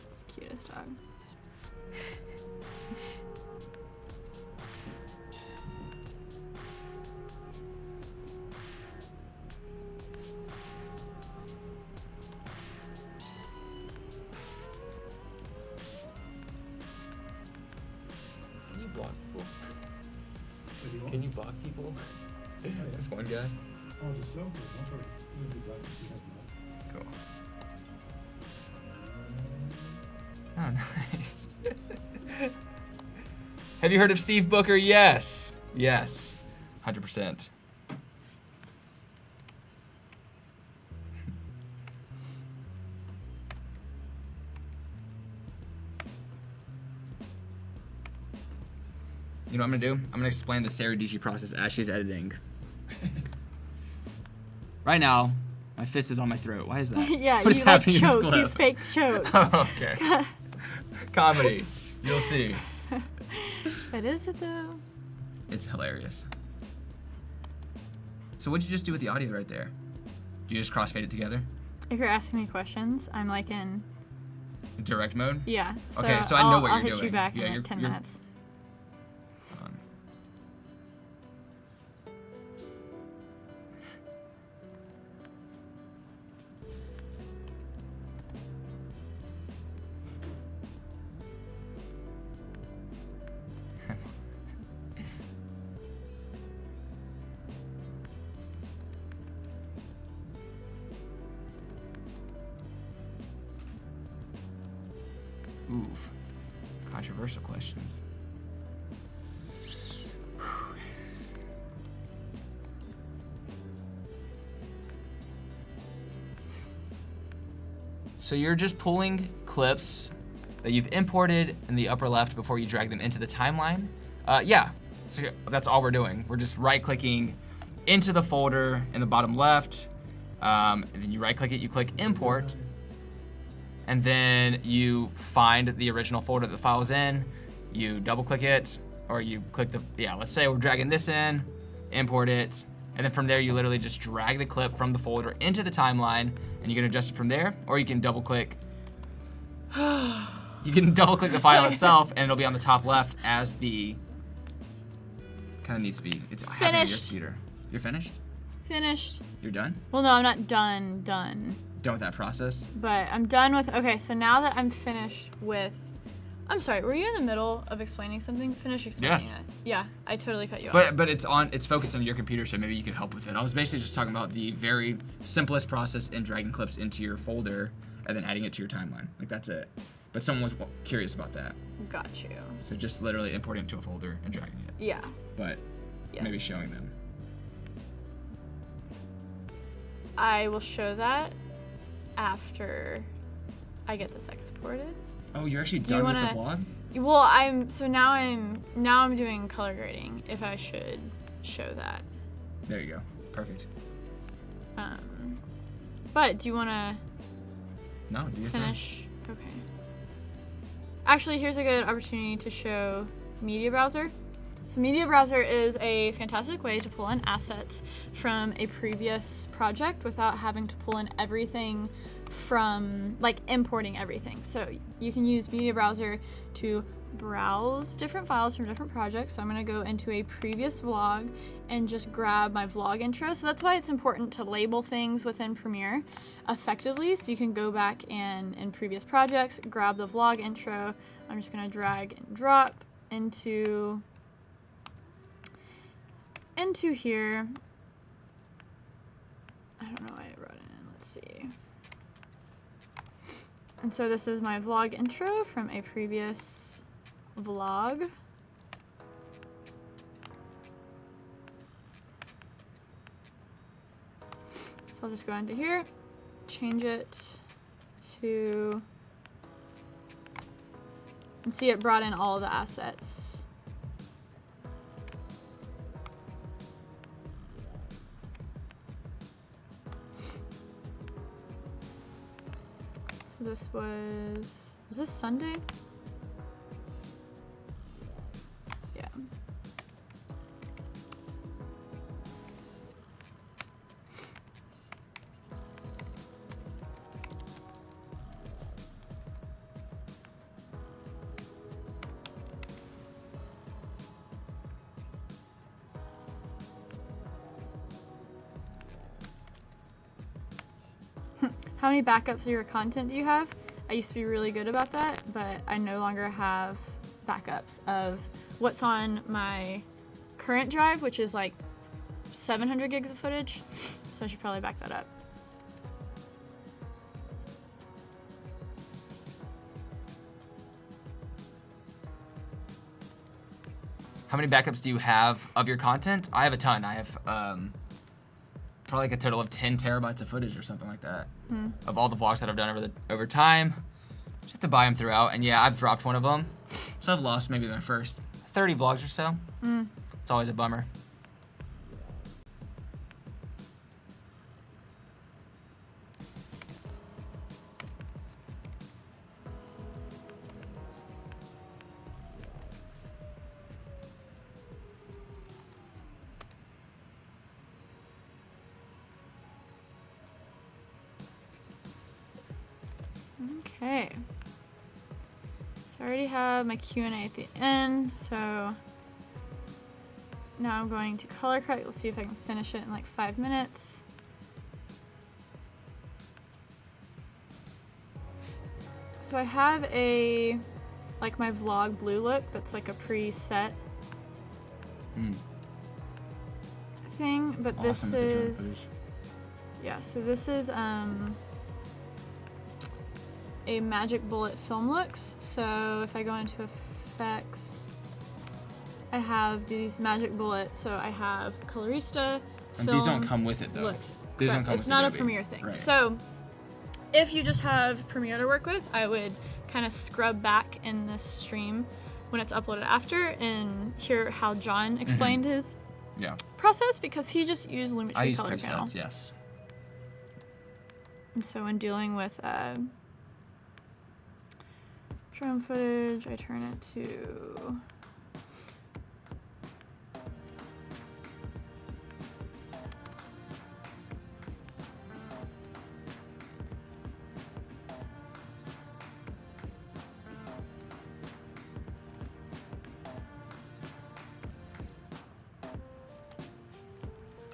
It's the cutest dog. What do you Can you block people? Yeah. This one guy. Oh, the slope, don't worry. You'll be black if you have Cool. Oh, nice. Have you heard of Steve Booker? Yes. Yes. 100%. You know what I'm gonna do? I'm gonna explain the Sara Dietschy process as she's editing. Right now, my fist is on my throat. Why is that? Yeah, What is you like happening in this choked. You clip? fake choked. Oh, okay. Comedy. You'll see. But is it though? It's hilarious. So what'd you just do with the audio right there? Do you just crossfade it together? If you're asking me questions, I'm like in. Direct mode? Yeah. So Okay, so I know what I'll you're hit you doing. back Yeah, in you're- like 10 you're- minutes. Oof. Controversial questions. So you're just pulling clips that you've imported in the upper left before you drag them into the timeline? Yeah, so that's all we're doing. We're just right-clicking into the folder in the bottom left, and then you right-click it, you click import, and then you find the original folder that the file's in, you double-click it, or you click the, let's say we're dragging this in, import it, and then from there you literally just drag the clip from the folder into the timeline, and you can adjust it from there, or you can double-click. You can double-click the file itself, and it'll be on the top left as the. Kind of needs to be. It's happening on your computer. You're finished. Finished. You're done. Well, no, I'm not done. Done with that process. But I'm done with. Okay, so now that I'm finished with. I'm sorry. Were you in the middle of explaining something? Finish explaining Yes. it. Yeah, I totally cut you off. But it's focused on your computer, so maybe you could help with it. I was basically just talking about the very simplest process in dragging clips into your folder and then adding it to your timeline. Like that's it. But someone was curious about that. Got you. So just literally importing it to a folder and dragging it. Yeah. But Yes. maybe showing them. I will show that after I get this exported. Oh, you're actually Do you done with the wanna- vlog? Well, now I'm doing color grading. If I should show that. There you go. Perfect. But do you want to No, do your thing. finish? Okay. Actually, here's a good opportunity to show Media Browser. So Media Browser is a fantastic way to pull in assets from a previous project without having to pull in everything from, like, importing everything. So you can use Media Browser to browse different files from different projects. So I'm going to go into a previous vlog and just grab my vlog intro. So that's why it's important to label things within Premiere effectively. So you can go back and in previous projects, grab the vlog intro. I'm just going to drag and drop into here. I don't know why I wrote it in. Let's see. And so this is my vlog intro from a previous vlog. So I'll just go into here, change it to, and see it brought in all the assets. So this was this Sunday? Yeah. How many backups of your content do you have? I used to be really good about that, but I no longer have backups of what's on my current drive, which is like 700 gigs of footage. So I should probably back that up. How many backups do you have of your content? I have a ton. I have probably like a total of 10 terabytes of footage or something like that of all the vlogs that I've done over time. Just have to buy them throughout, and yeah, I've dropped one of them, so I've lost maybe my first 30 vlogs or so. It's always a bummer. Okay. So I already have my Q&A at the end, so now I'm going to color correct. Let's see if I can finish it in like 5 minutes. So I have a, like my vlog blue look that's like a preset thing, but Awesome this for drone is, footage. yeah, so this is a Magic Bullet film looks. So if I go into effects, I have these Magic Bullet. So I have Colorista, And film, these don't come with it though. looks. These don't Correct. come It's with not a Adobe. Premiere thing. Right. So if you just have Premiere to work with, I would kind of scrub back in this stream when it's uploaded after and hear how John explained his Yeah. process, because he just used I Lumetri use Color presets, Panel. yes. And so when dealing with drone footage, I turn it to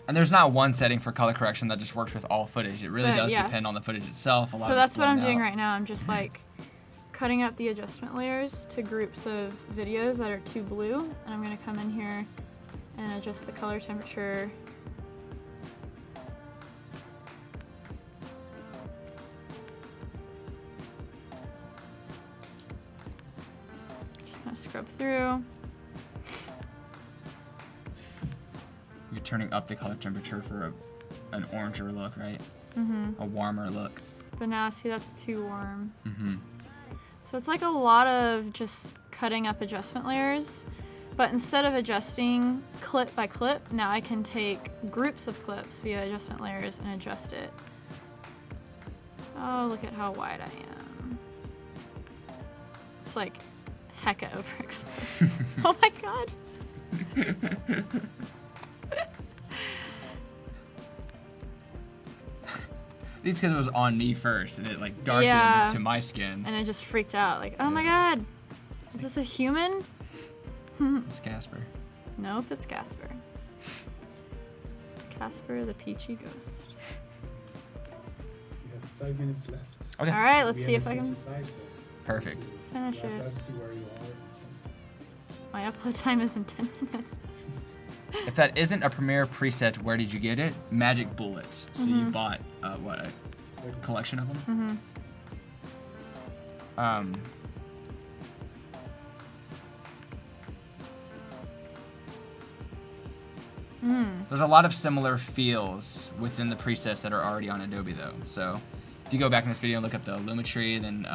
And there's not one setting for color correction that just works with all footage. It really But, does yeah. depend on the footage itself. A lot So of it's that's what I'm blown doing out. right now. I'm just like cutting up the adjustment layers to groups of videos that are too blue, and I'm gonna come in here and adjust the color temperature. Just gonna scrub through. You're turning up the color temperature for an oranger look, right? Mm-hmm. A warmer look. But now, see, that's too warm. Mm-hmm. So it's like a lot of just cutting up adjustment layers, but instead of adjusting clip by clip, now I can take groups of clips via adjustment layers and adjust it. Oh, look at how wide I am. It's like hecka overexposed. Oh my god. It's because it was on me first, and it like darkened Yeah. to my skin. And I just freaked out, like, oh my god, is this a human? It's Casper. Nope, it's Casper. Casper the peachy ghost. We have 5 minutes left. Okay. All right, let's We see have if I can 45, so Perfect. finish let's it. see where you are. My upload time is in 10 minutes. If that isn't a Premiere preset, where did you get it? Magic Bullets. So you bought what, a collection of them? Mm-hmm. There's a lot of similar feels within the presets that are already on Adobe though. So if you go back in this video and look up the Lumetri, then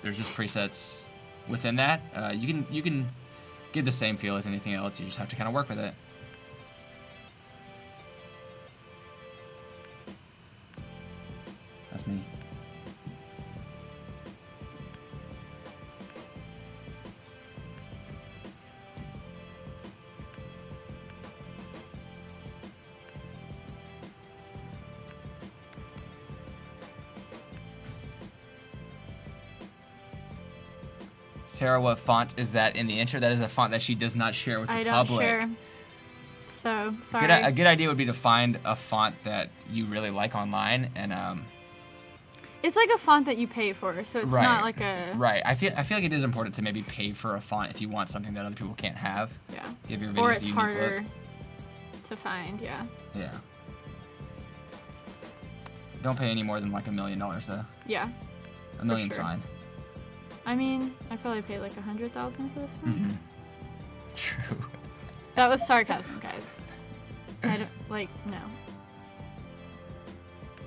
there's just presets within that. You can get the same feel as anything else. You just have to kind of work with it. That's me. Sarah, what font is that in the intro? That is a font that she does not share with the I don't public. share. So, sorry. A good idea would be to find a font that you really like online and It's like a font that you pay for, so it's not like a... Right. I feel like it is important to maybe pay for a font if you want something that other people can't have. Yeah. Give your videos Or a it's unique harder look. to find, yeah. Yeah. Don't pay any more than like $1 million though. Yeah. $1 million's sure. fine. I mean, I probably paid like $100,000 for this one. Mm-hmm. True. That was sarcasm, guys. I don't, like, no.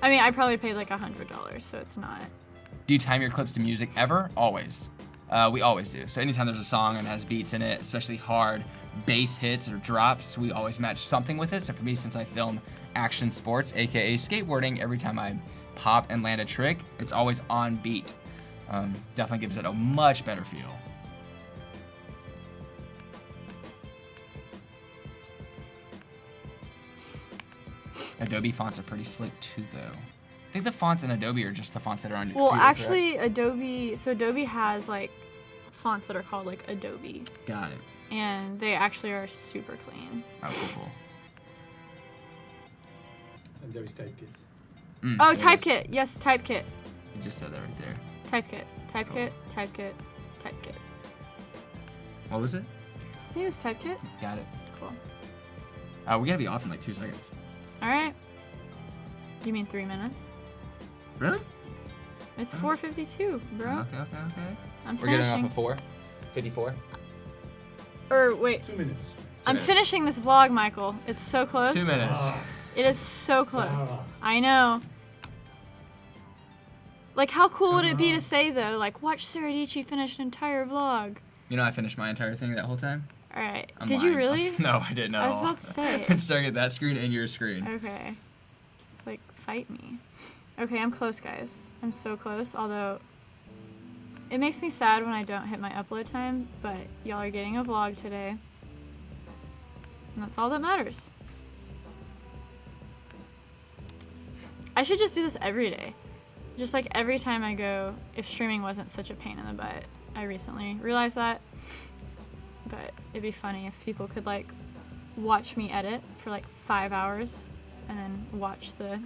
I mean, I probably paid like $100, so it's not. Do you time your clips to music ever? Always. We always do. So anytime there's a song and has beats in it, especially hard bass hits or drops, we always match something with it. So for me, since I film action sports, aka skateboarding, every time I pop and land a trick, it's always on beat. Definitely gives it a much better feel. Adobe fonts are pretty slick too, though. I think the fonts in Adobe are just the fonts that are on your Well, computer, actually, Adobe has like fonts that are called like Adobe, correct? Got it. and they actually are super clean. Oh, cool. And there is TypeKit. Mm, Oh, there it is. TypeKit. Yes, TypeKit. You just said that right there. TypeKit. TypeKit. TypeKit. TypeKit. What was it? I think it was TypeKit. Got it. Cool. We gotta be off in like 2 seconds. All right. You mean 3 minutes? Really? It's 4:52, bro. Okay. I'm We're getting off finishing. at 4. 54. Or wait, 2 minutes. I'm finishing this vlog, Michael. It's so close. 2 minutes. It is so close. Sara. I know. Like, how cool would it be to say though, like, watch Sara Dietschy finish an entire vlog? You know, I finished my entire thing that whole time. All right. I'm Did you lying. really? No, I didn't. I was about to say. I'm staring at that screen and your screen. Okay. It's like, fight me. Okay, I'm close, guys. I'm so close, although it makes me sad when I don't hit my upload time, but y'all are getting a vlog today. And that's all that matters. I should just do this every day. Just like every time I go, if streaming wasn't such a pain in the butt. I recently realized that. But it'd be funny if people could like watch me edit for like 5 hours and then watch the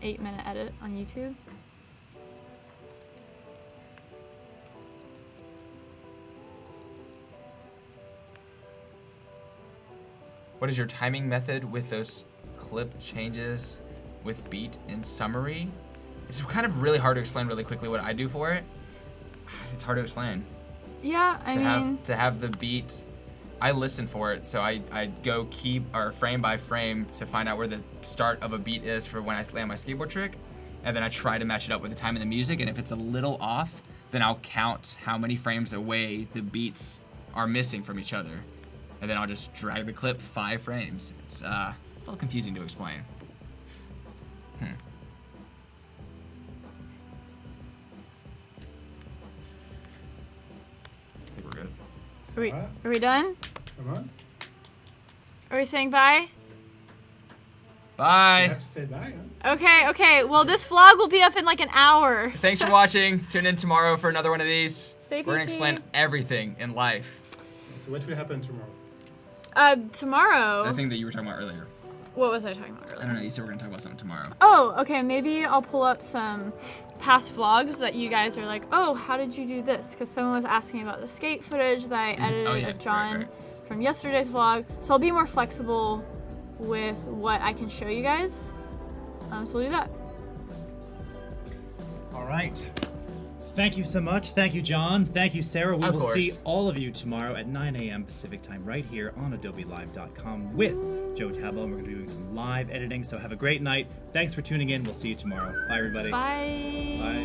8-minute edit on YouTube. What is your timing method with those clip changes with beat and summary? It's kind of really hard to explain really quickly what I do for it. It's hard to explain. Yeah, I mean, To have the beat, I listen for it, so I go frame by frame to find out where the start of a beat is for when I land my skateboard trick, and then I try to match it up with the time of the music, and if it's a little off, then I'll count how many frames away the beats are missing from each other, and then I'll just drag the clip 5 frames. It's a little confusing to explain. I think we're good. are we done? Come on. Are we saying bye? You Bye. have to say bye, huh? Okay. Well, this vlog will be up in like an hour. Thanks for watching. Tune in tomorrow for another one of these. Stay We're gonna PC. explain everything in life. So what will happen tomorrow? Tomorrow. The thing that you were talking about earlier. What was I talking about I earlier? don't know. You said we're gonna talk about something tomorrow. Oh, okay. Maybe I'll pull up some past vlogs that you guys are like, oh, how did you do this? Because someone was asking about the skate footage that I edited Oh, yeah. of John Right. from yesterday's vlog. So I'll be more flexible with what I can show you guys. So we'll do that. All right. Thank you so much. Thank you, John. Thank you, Sarah. We Of will course. see all of you tomorrow at 9 a.m. Pacific time right here on adobelive.com with Joe Tabo. And we're going to be doing some live editing. So have a great night. Thanks for tuning in. We'll see you tomorrow. Bye, everybody. Bye. Bye.